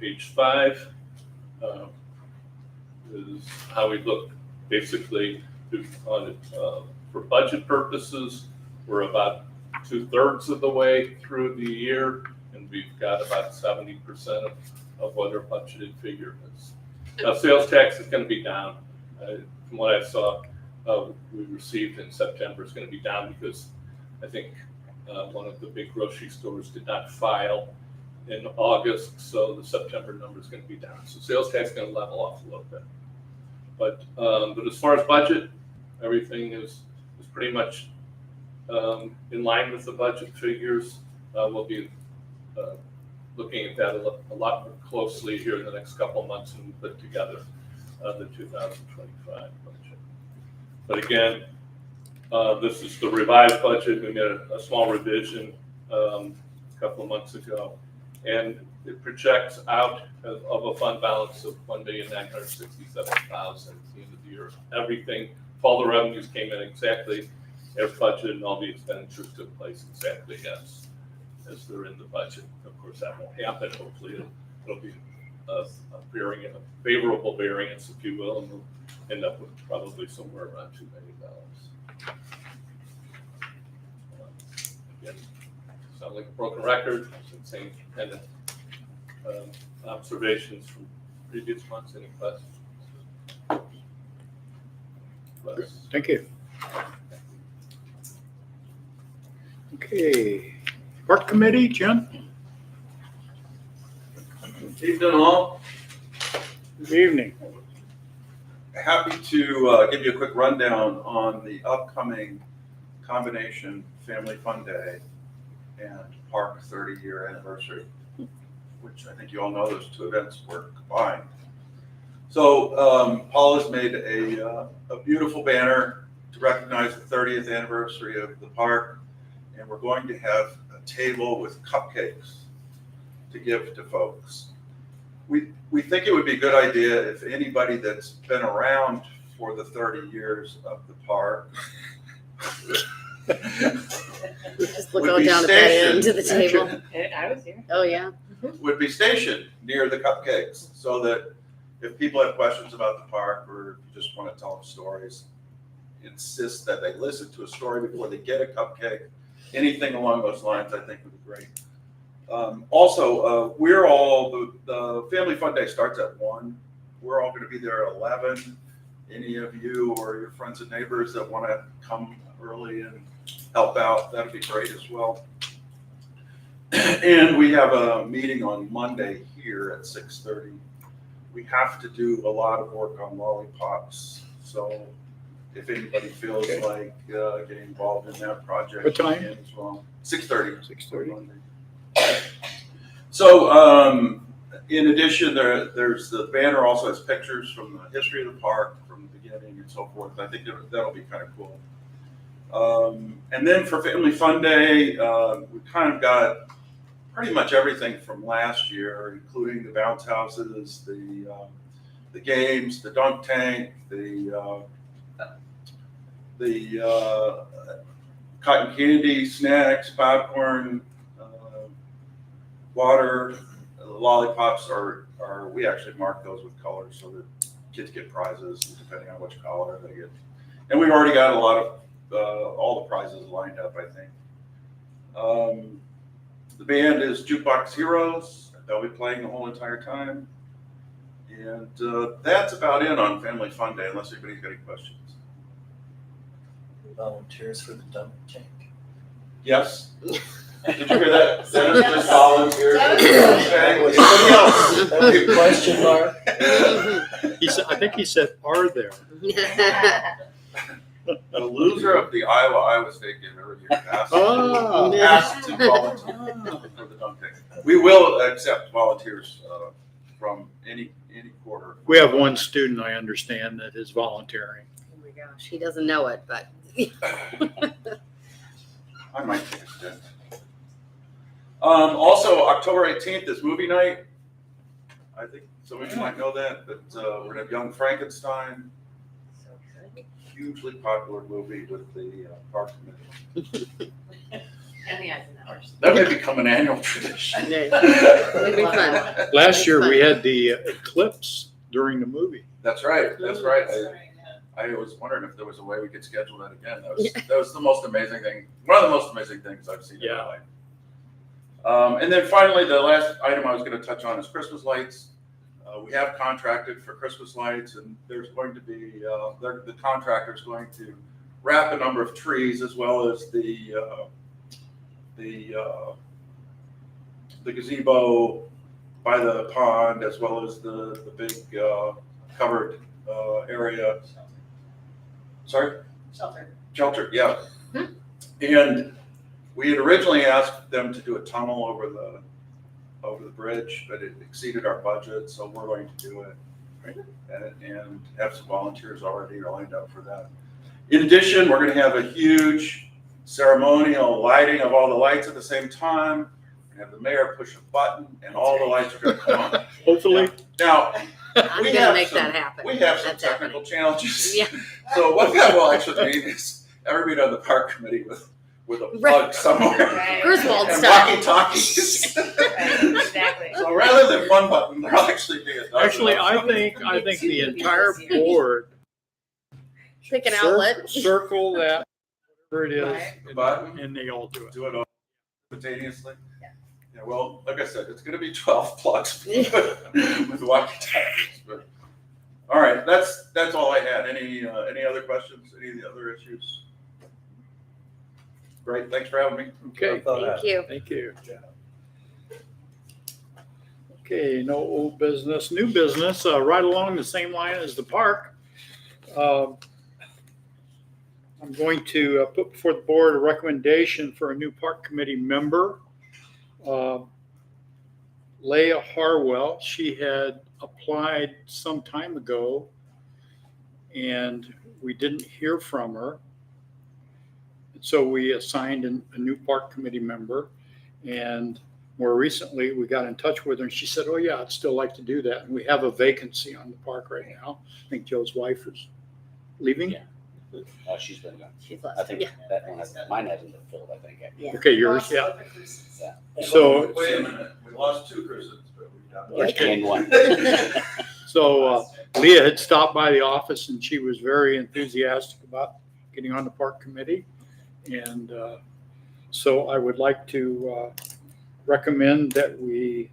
Page 5 is how we look basically on it for budget purposes. We're about 2/3 of the way through the year, and we've got about 70% of what our budgeted figure is. Now, sales tax is going to be down. From what I saw, we received in September is going to be down because I think one of the big grocery stores did not file in August, so the September number is going to be down. So sales tax is going to level off a little bit. But as far as budget, everything is pretty much in line with the budget figures. We'll be looking at that a lot more closely here in the next couple of months when we put together the 2025 budget. But again, this is the revised budget. We made a small revision a couple of months ago, and it projects out of a fund balance of $1,967,000 at the end of the year. Everything, all the revenues came in exactly as budgeted, and all the expenditures took place exactly as they're in the budget. Of course, that won't happen. Hopefully, it'll be a favorable variance, if you will, and we'll end up with probably somewhere around $2 million. Again, sound like a broken record. Same kind of observations from previous months. Any questions? Thank you. Okay, Park Committee, Jim? Evening all. Good evening. Happy to give you a quick rundown on the upcoming combination Family Fun Day and Park 30-year anniversary, which I think you all know those two events were combined. So Paul has made a beautiful banner to recognize the 30th anniversary of the park, and we're going to have a table with cupcakes to give to folks. We think it would be a good idea if anybody that's been around for the 30 years of the park Just go down at that end to the table. I was here. Oh, yeah. would be stationed near the cupcakes, so that if people have questions about the park or just want to tell them stories, insist that they listen to a story before they get a cupcake. Anything along those lines, I think, would be great. Also, we're all, the Family Fun Day starts at 1. We're all going to be there at 11. Any of you or your friends and neighbors that want to come early and help out, that'd be great as well. And we have a meeting on Monday here at 6:30. We have to do a lot of work on lollipops, so if anybody feels like getting involved in that project, What time? you can as well. 6:30. 6:30. So, in addition, there's the banner also has pictures from the history of the park from the beginning and so forth. I think that'll be kind of cool. And then for Family Fun Day, we kind of got pretty much everything from last year, including the bounce houses, the games, the dunk tank, the cotton candy, snacks, popcorn, water, lollipops we actually mark those with colors so that kids get prizes depending on which color they get. And we've already got a lot of, all the prizes lined up, I think. The band is Jukebox Heroes. They'll be playing the whole entire time. And that's about it on Family Fun Day, unless anybody's got any questions. Volunteers for the dunk tank. Yes? Did you hear that? Dennis just volunteered. That was a question mark. I think he said, are there? The loser of the Iowa State game every year has to volunteer for the dunk tank. We will accept volunteers from any quarter. We have one student, I understand, that is volunteering. Oh my gosh, he doesn't know it, but I might take a stint. Also, October 18th is movie night. I think some of you might know that, but we're gonna have Young Frankenstein. Hugely popular movie with the park committee. And the Eisenhowers. That may become an annual tradition. it'd be fun. Last year, we had the eclipse during the movie. That's right. That's right. I was wondering if there was a way we could schedule that again. That was the most amazing thing. One of the most amazing things I've seen in my life. And then finally, the last item I was going to touch on is Christmas lights. We have contracted for Christmas lights, and there's going to be the contractor is going to wrap a number of trees as well as the gazebo by the pond, as well as the big covered area. Sorry? Shelter, yeah. And we had originally asked them to do a tunnel over the bridge, but it exceeded our budget, so we're going to do it. And have some volunteers already lined up for that. In addition, we're going to have a huge ceremonial lighting of all the lights at the same time. We're going to have the mayor push a button, and all the lights are going to come on. Hopefully. Now, I'm gonna make that happen. we have some That's technical challenges. Yeah. So what that will actually mean is everybody on the park committee with a plug somewhere. Griswold And style. walkie-talkies. Exactly. So rather than one button, there'll actually be a dozen. Actually, of them. I think the entire board Pick an outlet. circle that, whatever it Right. is, Button. and they all do it. Do it all simultaneously? Yeah. Yeah, well, like I said, it's gonna be 12 plugs with walkie-talkies, but, all right, that's all I had. Any other questions, any of the other issues? Great, thanks for having me. Okay, Thank you. thank you. Okay, no old business, new business, right along the same line as the park. I'm going to put before the board a recommendation for a new park committee member. Leah Harwell, she had applied some time ago and we didn't hear from her. So we assigned a new park committee member, and more recently we got in touch with her and she said, oh yeah, I'd still like to do that. And we have a vacancy on the park right now. I think Joe's wife is leaving. Yeah. She's been gone. She's left. I think Yeah. that one mine hasn't been filled, I think. Yeah. Okay, yours, yeah. Yeah. So, Wait a minute, we lost 2 Chris's, but we've got one. Or gained one. so Leah had stopped by the office and she was very enthusiastic about getting on the park committee. And so I would like to recommend that we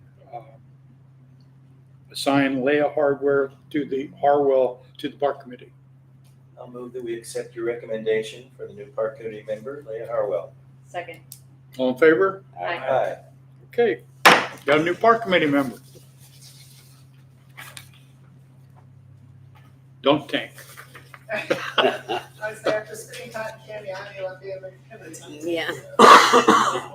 assign Leah Harwell to the park committee. I'll move that we accept your recommendation for the new park committee member, Leah Harwell. Second. All in favor? Aye. Okay, got a new park committee member. Dunk tank. I was there for spitting cotton candy, I knew I'd be able to. Yeah.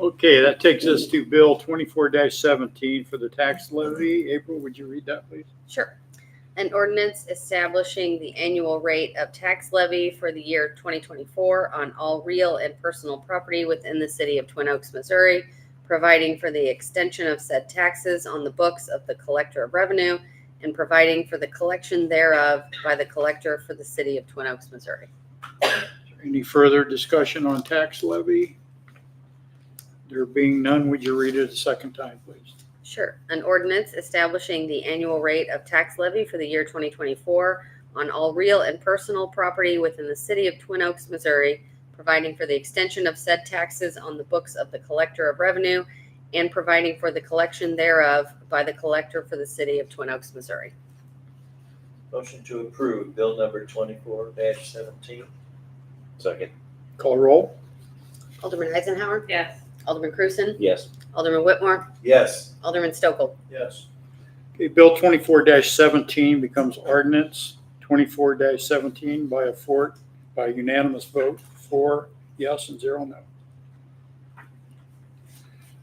Okay, that takes us to Bill 24-17 for the tax levy. April, would you read that, please? Sure. An ordinance establishing the annual rate of tax levy for the year 2024 on all real and personal property within the city of Twin Oaks, Missouri, providing for the extension of said taxes on the books of the collector of revenue, and providing for the collection thereof by the collector for the city of Twin Oaks, Missouri. Any further discussion on tax levy? There being none, would you read it a second time, please? Sure. An ordinance establishing the annual rate of tax levy for the year 2024 on all real and personal property within the city of Twin Oaks, Missouri, providing for the extension of said taxes on the books of the collector of revenue, and providing for the collection thereof by the collector for the city of Twin Oaks, Missouri. Motion to approve bill number 24-17. Second. Call roll. Alderman Eisenhower, Yes. Alderman Cruzen, Yes. Alderman Whitmore, Yes. Alderman Stokel. Yes. Okay, Bill 24-17 becomes ordinance 24-17 by unanimous vote, 4 yes and 0 no.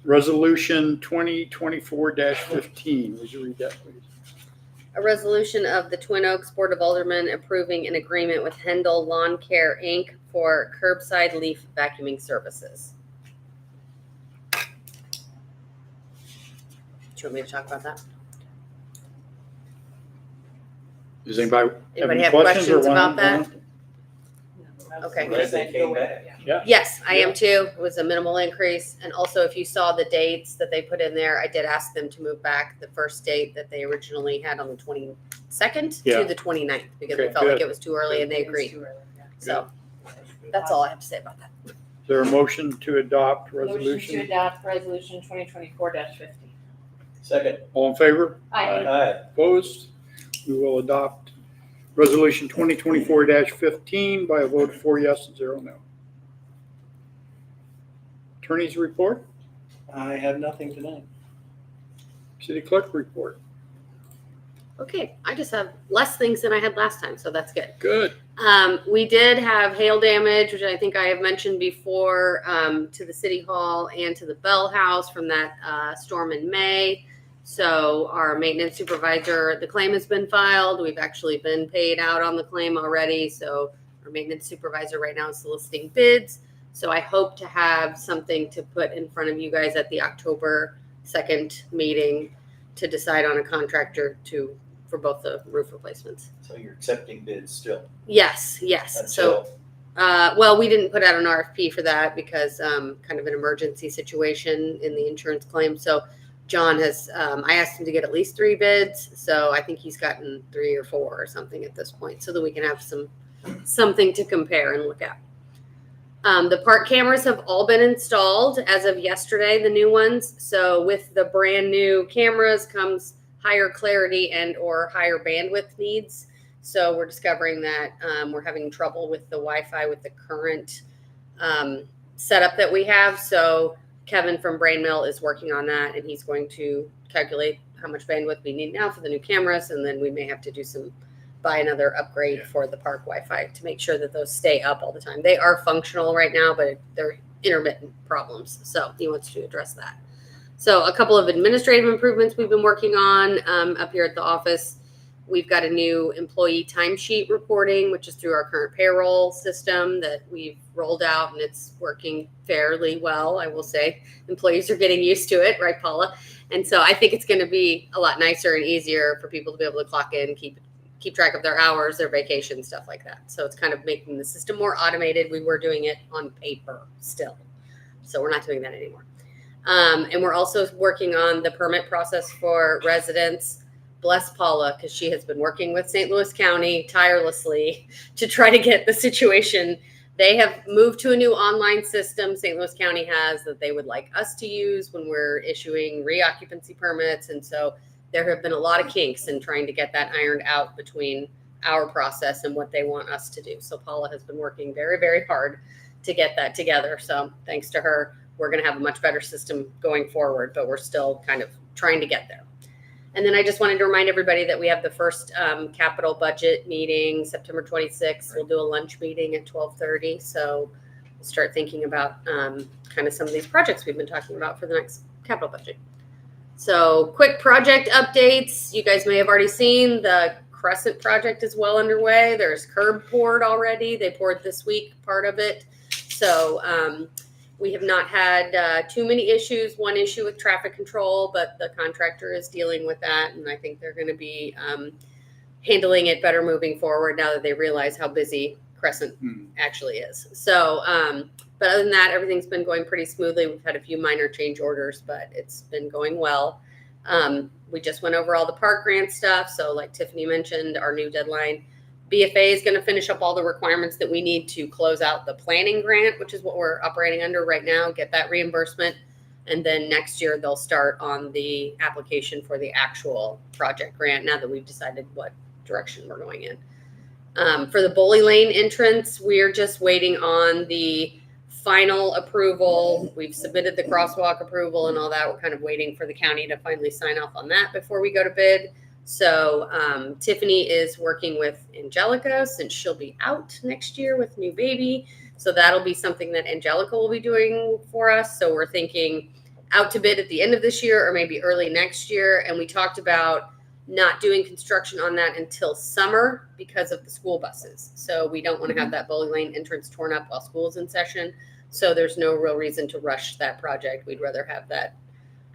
Resolution 2024-15, would you read that, please? A resolution of the Twin Oaks Board of Aldermen approving an agreement with Hendel Lawn Care, Inc. for curbside leaf vacuuming services. Do you want me to talk about that? Does anybody have Anybody any have questions questions about that? Okay. Glad they came back. Yes, I am too. It was a minimal increase. And also, if you saw the dates that they put in there, I did ask them to move back the first date that they originally had on the 22nd Yeah. to the 29th because Okay, they felt like good. it was too early and they agreed. So that's all I have to say about that. Is there a motion to adopt Motion to resolution? adopt resolution 2024-50. Second. All in favor? Aye. Opposed? We will adopt resolution 2024-15 by a vote of 4 yes and 0 no. Attorney's report, I have nothing tonight. city clerk report. Okay, I just have less things than I had last time, so that's good. Good. We did have hail damage, which I think I have mentioned before, to the city hall and to the Bell House from that storm in May. So our maintenance supervisor, the claim has been filed. We've actually been paid out on the claim already. So our maintenance supervisor right now is soliciting bids. So I hope to have something to put in front of you guys at the October 2nd meeting to decide on a contractor for both the roof replacements. So you're accepting bids still? Yes. So well, we didn't put out an RFP for that because kind of an emergency situation in the insurance claim. So John has, I asked him to get at least 3 bids. So I think he's gotten 3 or 4 or something at this point so that we can have something to compare and look at. The park cameras have all been installed as of yesterday, the new ones. So with the brand new cameras comes higher clarity and or higher bandwidth needs. So we're discovering that we're having trouble with the Wi-Fi with the current setup that we have. So Kevin from Brain Mill is working on that, and he's going to calculate how much bandwidth we need now for the new cameras, and then we may have to buy another upgrade for the park Wi-Fi to make sure that those stay up all the time. They are functional right now, but they're intermittent problems. So he wants to address that. So a couple of administrative improvements we've been working on up here at the office. We've got a new employee timesheet reporting, which is through our current payroll system that we've rolled out, and it's working fairly well, I will say. Employees are getting used to it, right, Paula? And so I think it's going to be a lot nicer and easier for people to be able to clock in, keep track of their hours, their vacation, stuff like that. So it's kind of making the system more automated. We were doing it on paper still, so we're not doing that anymore. And we're also working on the permit process for residents. Bless Paula, because she has been working with St. Louis County tirelessly to try to get the situation. They have moved to a new online system St. Louis County has that they would like us to use when we're issuing reoccupancy permits. And so there have been a lot of kinks in trying to get that ironed out between our process and what they want us to do. So Paula has been working very, very hard to get that together. So thanks to her, we're going to have a much better system going forward, but we're still kind of trying to get there. And then I just wanted to remind everybody that we have the first capital budget meeting, September 26th. We'll do a lunch meeting at 12:30. So we'll start thinking about kind of some of these projects we've been talking about for the next capital budget. So quick project updates. You guys may have already seen the Crescent project is well underway. There's curb poured already. They poured this week, part of it. So We have not had too many issues. One issue with traffic control, but the contractor is dealing with that, and I think they're going to be handling it better moving forward now that they realize how busy Crescent actually is. So, but other than that, everything's been going pretty smoothly. We've had a few minor change orders, but it's been going well. We just went over all the park grant stuff. So like Tiffany mentioned, our new deadline, BFA is going to finish up all the requirements that we need to close out the planning grant, which is what we're operating under right now, get that reimbursement. And then next year they'll start on the application for the actual project grant now that we've decided what direction we're going in. For the Bowling Lane entrance, we're just waiting on the final approval. We've submitted the crosswalk approval and all that. We're kind of waiting for the county to finally sign off on that before we go to bid. So Tiffany is working with Angelica since she'll be out next year with new baby. So that'll be something that Angelica will be doing for us. So we're thinking out to bid at the end of this year or maybe early next year. And we talked about not doing construction on that until summer because of the school buses. So we don't want to have that Bowling Lane entrance torn up while school's in session. So there's no real reason to rush that project. We'd rather have that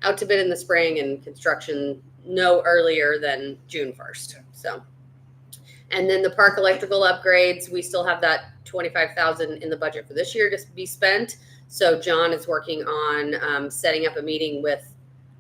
out to bid in the spring and construction no earlier than June 1st. So, and then the park electrical upgrades, we still have that $25,000 in the budget for this year to be spent. So John is working on setting up a meeting with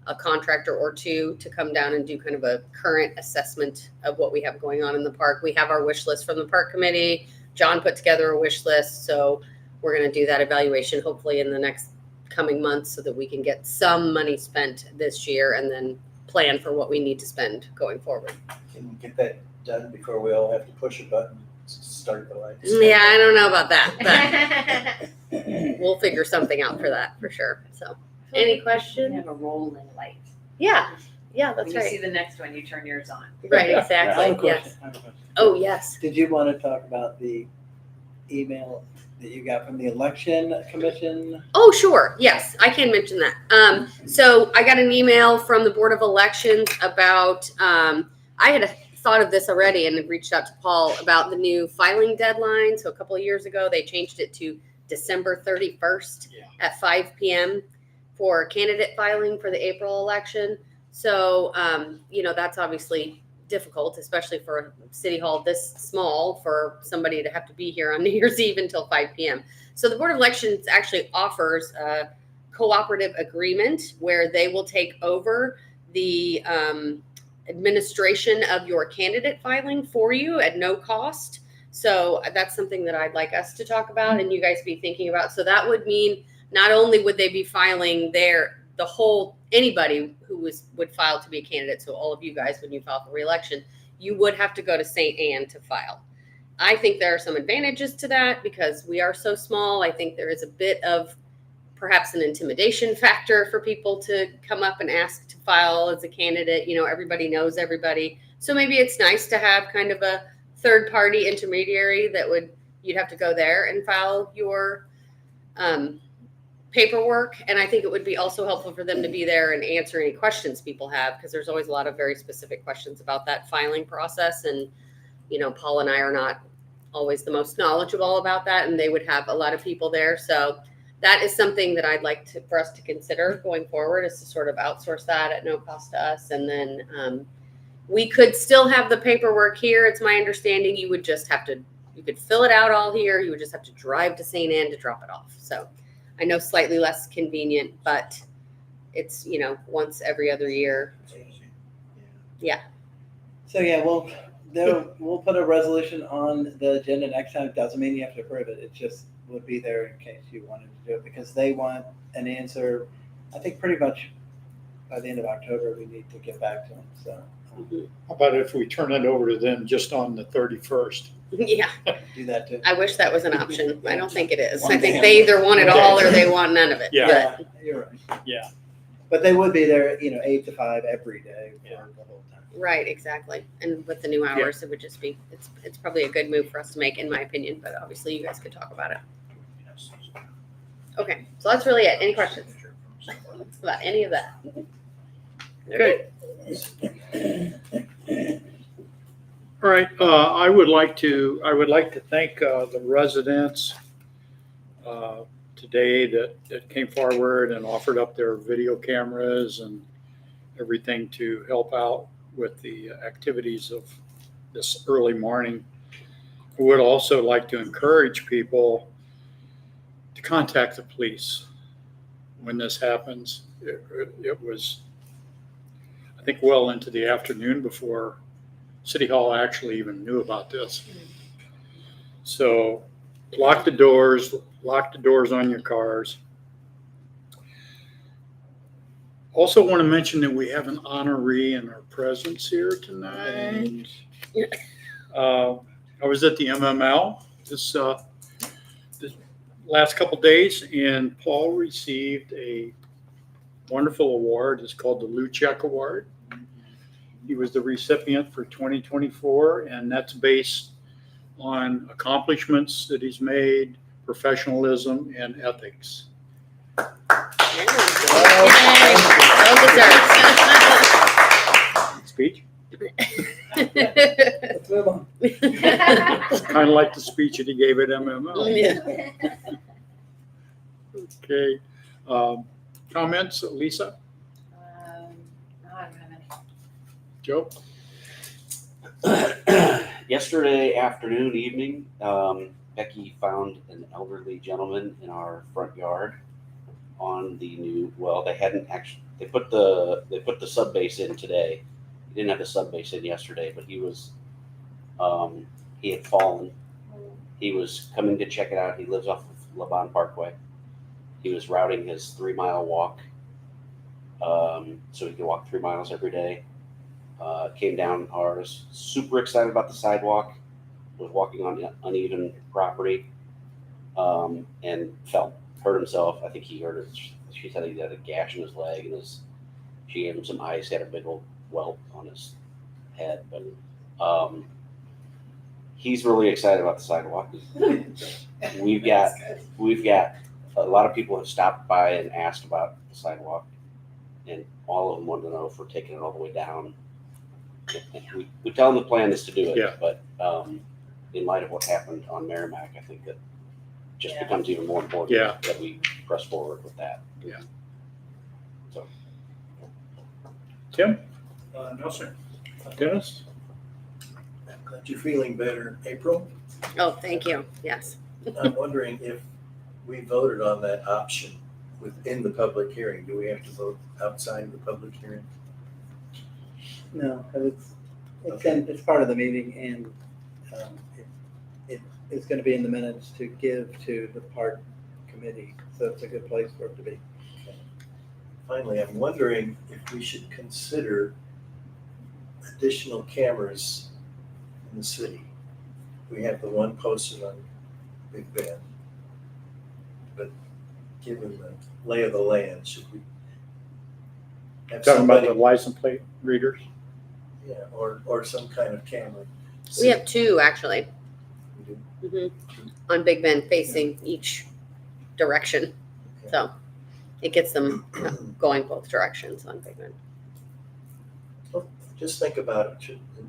a contractor or two to come down and do kind of a current assessment of what we have going on in the park. We have our wish list from the park committee. John put together a wish list. So we're going to do that evaluation hopefully in the next coming months so that we can get some money spent this year and then plan for what we need to spend going forward. Can we get that done before we all have to push a button to start the lights? Yeah, I don't know about that, but we'll figure something out for that for sure. So any We question? have a rolling light. Yeah, that's When you see right. the next one, you turn yours on. Right, I have a exactly. question. Yes. I have a question. Oh, yes. Did you want to talk about the email that you got from the election commission? Oh, sure. Yes, I can mention that. So I got an email from the Board of Elections about, I had thought of this already and had reached out to Paul about the new filing deadline. So a couple of years ago, they changed it to December 31st at 5 p.m. for candidate filing for the April election. So, that's obviously difficult, especially for a city hall this small, for somebody to have to be here on New Year's Eve until 5 p.m. So the Board of Elections actually offers a cooperative agreement where they will take over the administration of your candidate filing for you at no cost. So that's something that I'd like us to talk about and you guys be thinking about. So that would mean not only would they be filing anybody who would file to be a candidate, so all of you guys, when you file for re-election, you would have to go to St. Anne to file. I think there are some advantages to that because we are so small. I think there is a bit of perhaps an intimidation factor for people to come up and ask to file as a candidate. Everybody knows everybody. So maybe it's nice to have kind of a third party intermediary you'd have to go there and file your paperwork. And I think it would be also helpful for them to be there and answer any questions people have, because there's always a lot of very specific questions about that filing process. And, Paul and I are not always the most knowledgeable about that, and they would have a lot of people there. So that is something that I'd like for us to consider going forward, is to sort of outsource that at no cost to us. And then we could still have the paperwork here. It's my understanding you could fill it out all here. You would just have to drive to St. Anne to drop it off. So I know slightly less convenient, but it's, once every other year. Yeah. So we'll put a resolution on the agenda next time. It doesn't mean you have to approve it. It just would be there in case you wanted to do it, because they want an answer. I think pretty much by the end of October, we need to get back to them. So How about if we turn it over to them just on the 31st? Yeah. do that too. I wish that was an option. I don't think it is. One I think day. they either want it all or they want none of it. Yeah. You're right. Yeah. But they would be there, 8 to 5 every day for the whole time. Right, exactly. And with the new hours, it would just be, it's probably a good move for us to make, in my opinion, but obviously you guys could talk about it. Okay, so that's really it. Any questions about any of that? Okay. All right, I would like to thank the residents to today that came forward and offered up their video cameras and everything to help out with the activities of this early morning. I would also like to encourage people to contact the police when this happens. It was, I think, well into the afternoon before City Hall actually even knew about this. So lock the doors on your cars. Also want to mention that we have an honoree in our presence here tonight. I was at the MML this last couple days, and Paul received a wonderful award. It's called the Lou Check Award. He was the recipient for 2024, and that's based on accomplishments that he's made, professionalism, and ethics. Speech? Let's move on. It's kind of like the speech that he gave at MML. Yeah. Okay. Comments, Lisa? No, I don't have any. Joe? Yesterday afternoon, evening, Becky found an elderly gentleman in our front yard on the new, well, they hadn't actually, they put the sub base in today. He didn't have the sub base in yesterday, but he was, he had fallen. He was coming to check it out. He lives off of Laban Parkway. He was routing his 3-mile walk, so he could walk 3 miles every day. Came down ours, super excited about the sidewalk, was walking on uneven property, and hurt himself. I think he hurt it. She said he had a gash in his leg, and she gave him some ice. He had a big old welt on his head, but he's really excited about the sidewalk. We've got a lot of people have stopped by and asked about the sidewalk, and all of them want to know if we're taking it all the way down. We tell them the plan is to do it, Yeah. but in light of what happened on Merrimack, I think that just becomes even more important Yeah. that we press forward with that. Yeah. So. Tim? No, sir. Dennis? Glad you're feeling better, April. Oh, thank you. Yes. I'm wondering if we voted on that option within the public hearing. Do we have to vote outside the public hearing? No, 'cause it's part of the meeting, and it's going to be in the minutes to give to the park committee, so it's a good place for it to be. Finally, I'm wondering if we should consider additional cameras in the city. We have the one posted on Big Ben, but given the lay of the land, should we have Talking about somebody, the license plate readers? yeah, or some kind of camera? We have two actually. We do? On Big Ben facing each direction. Okay. So it gets them going both directions on Big Ben. Well, just think about it. Should it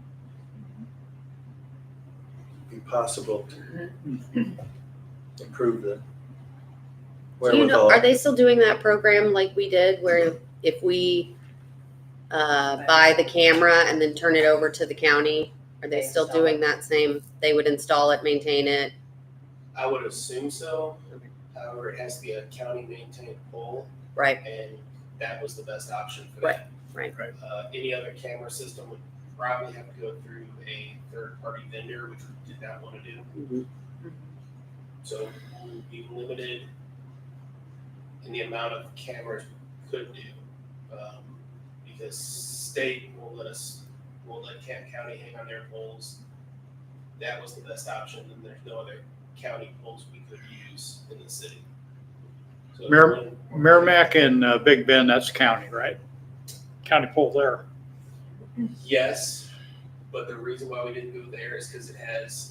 be possible to improve the Do you know, wherewithal? are they still doing that program like we did where if we buy the camera and then turn it over to the county, are they They still install doing that same, they would install it, maintain it? I would assume so. However, it has to be a county maintained pole, Right, and that was the best option for Right, that. right. Any other camera system would probably have to go through a third-party vendor, which we did not want to do. Mhm. So we'll be limited in the amount of cameras we could do, because state will let Kent County hang on their poles. That was the best option, and there's no other county poles we could use in the city. So Merrimack and Big Ben, that's county, right? County pole there. Yes, but the reason why we didn't go there is because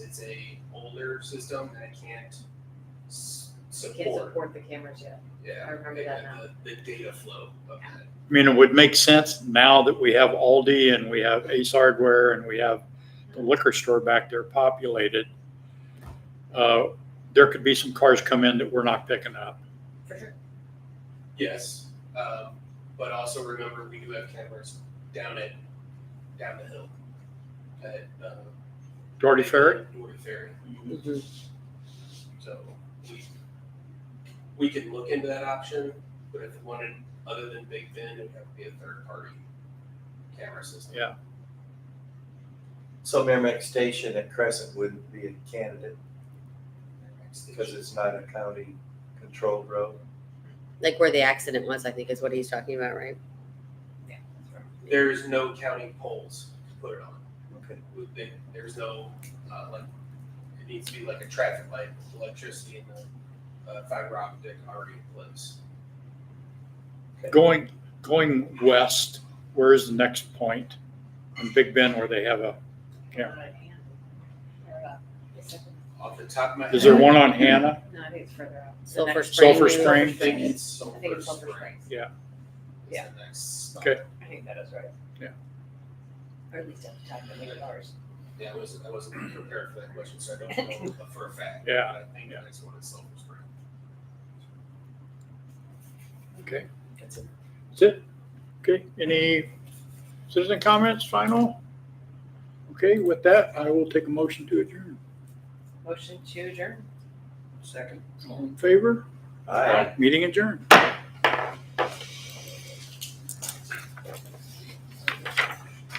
it's a older system and it can't Can't support. support the cameras yet. Yeah, I remember that now. The data flow of that. I mean, it would make sense now that we have Aldi and we have Ace Hardware and we have the liquor store back there populated. There could be some cars come in that we're not picking up. For sure. Yes, but also remember, we do have cameras down the hill at, Doherty Ferry? Doherty Ferry. Mhm. So we could look into that option, but if we wanted, other than Big Ben, it would have to be a third party camera system. Yeah. So Merrimack Station at Crescent wouldn't be a candidate because it's not a county controlled road. Like where the accident was, I think is what he's talking about, right? Yeah, that's right. There's no county poles to put it on. Okay. There's no, like, it needs to be like a traffic light, with electricity and the fiber optic already in place. Going west, where is the next point in Big Bend where they have a camera? Not at hand. Or, the second- Off the top of my head. Is there one on Hannah? No, I think it's further out. The Sulphur next- Spring. Sulphur maybe? Spring? I think it's I think it's Sulphur Sulphur Springs. Springs. Yeah. Is the next stop. Okay. I think that is right. Yeah. Or at least at the time that they were ours. Yeah, I wasn't prepared for that question, so I don't know for a fact. Yeah, But I think the next one is Sulphur Springs. Okay, That's it. that's it. Okay, any citizen comments, final? Okay, with that, I will take a motion to adjourn. Motion to adjourn. Second. All in favor? Aye. Meeting adjourned.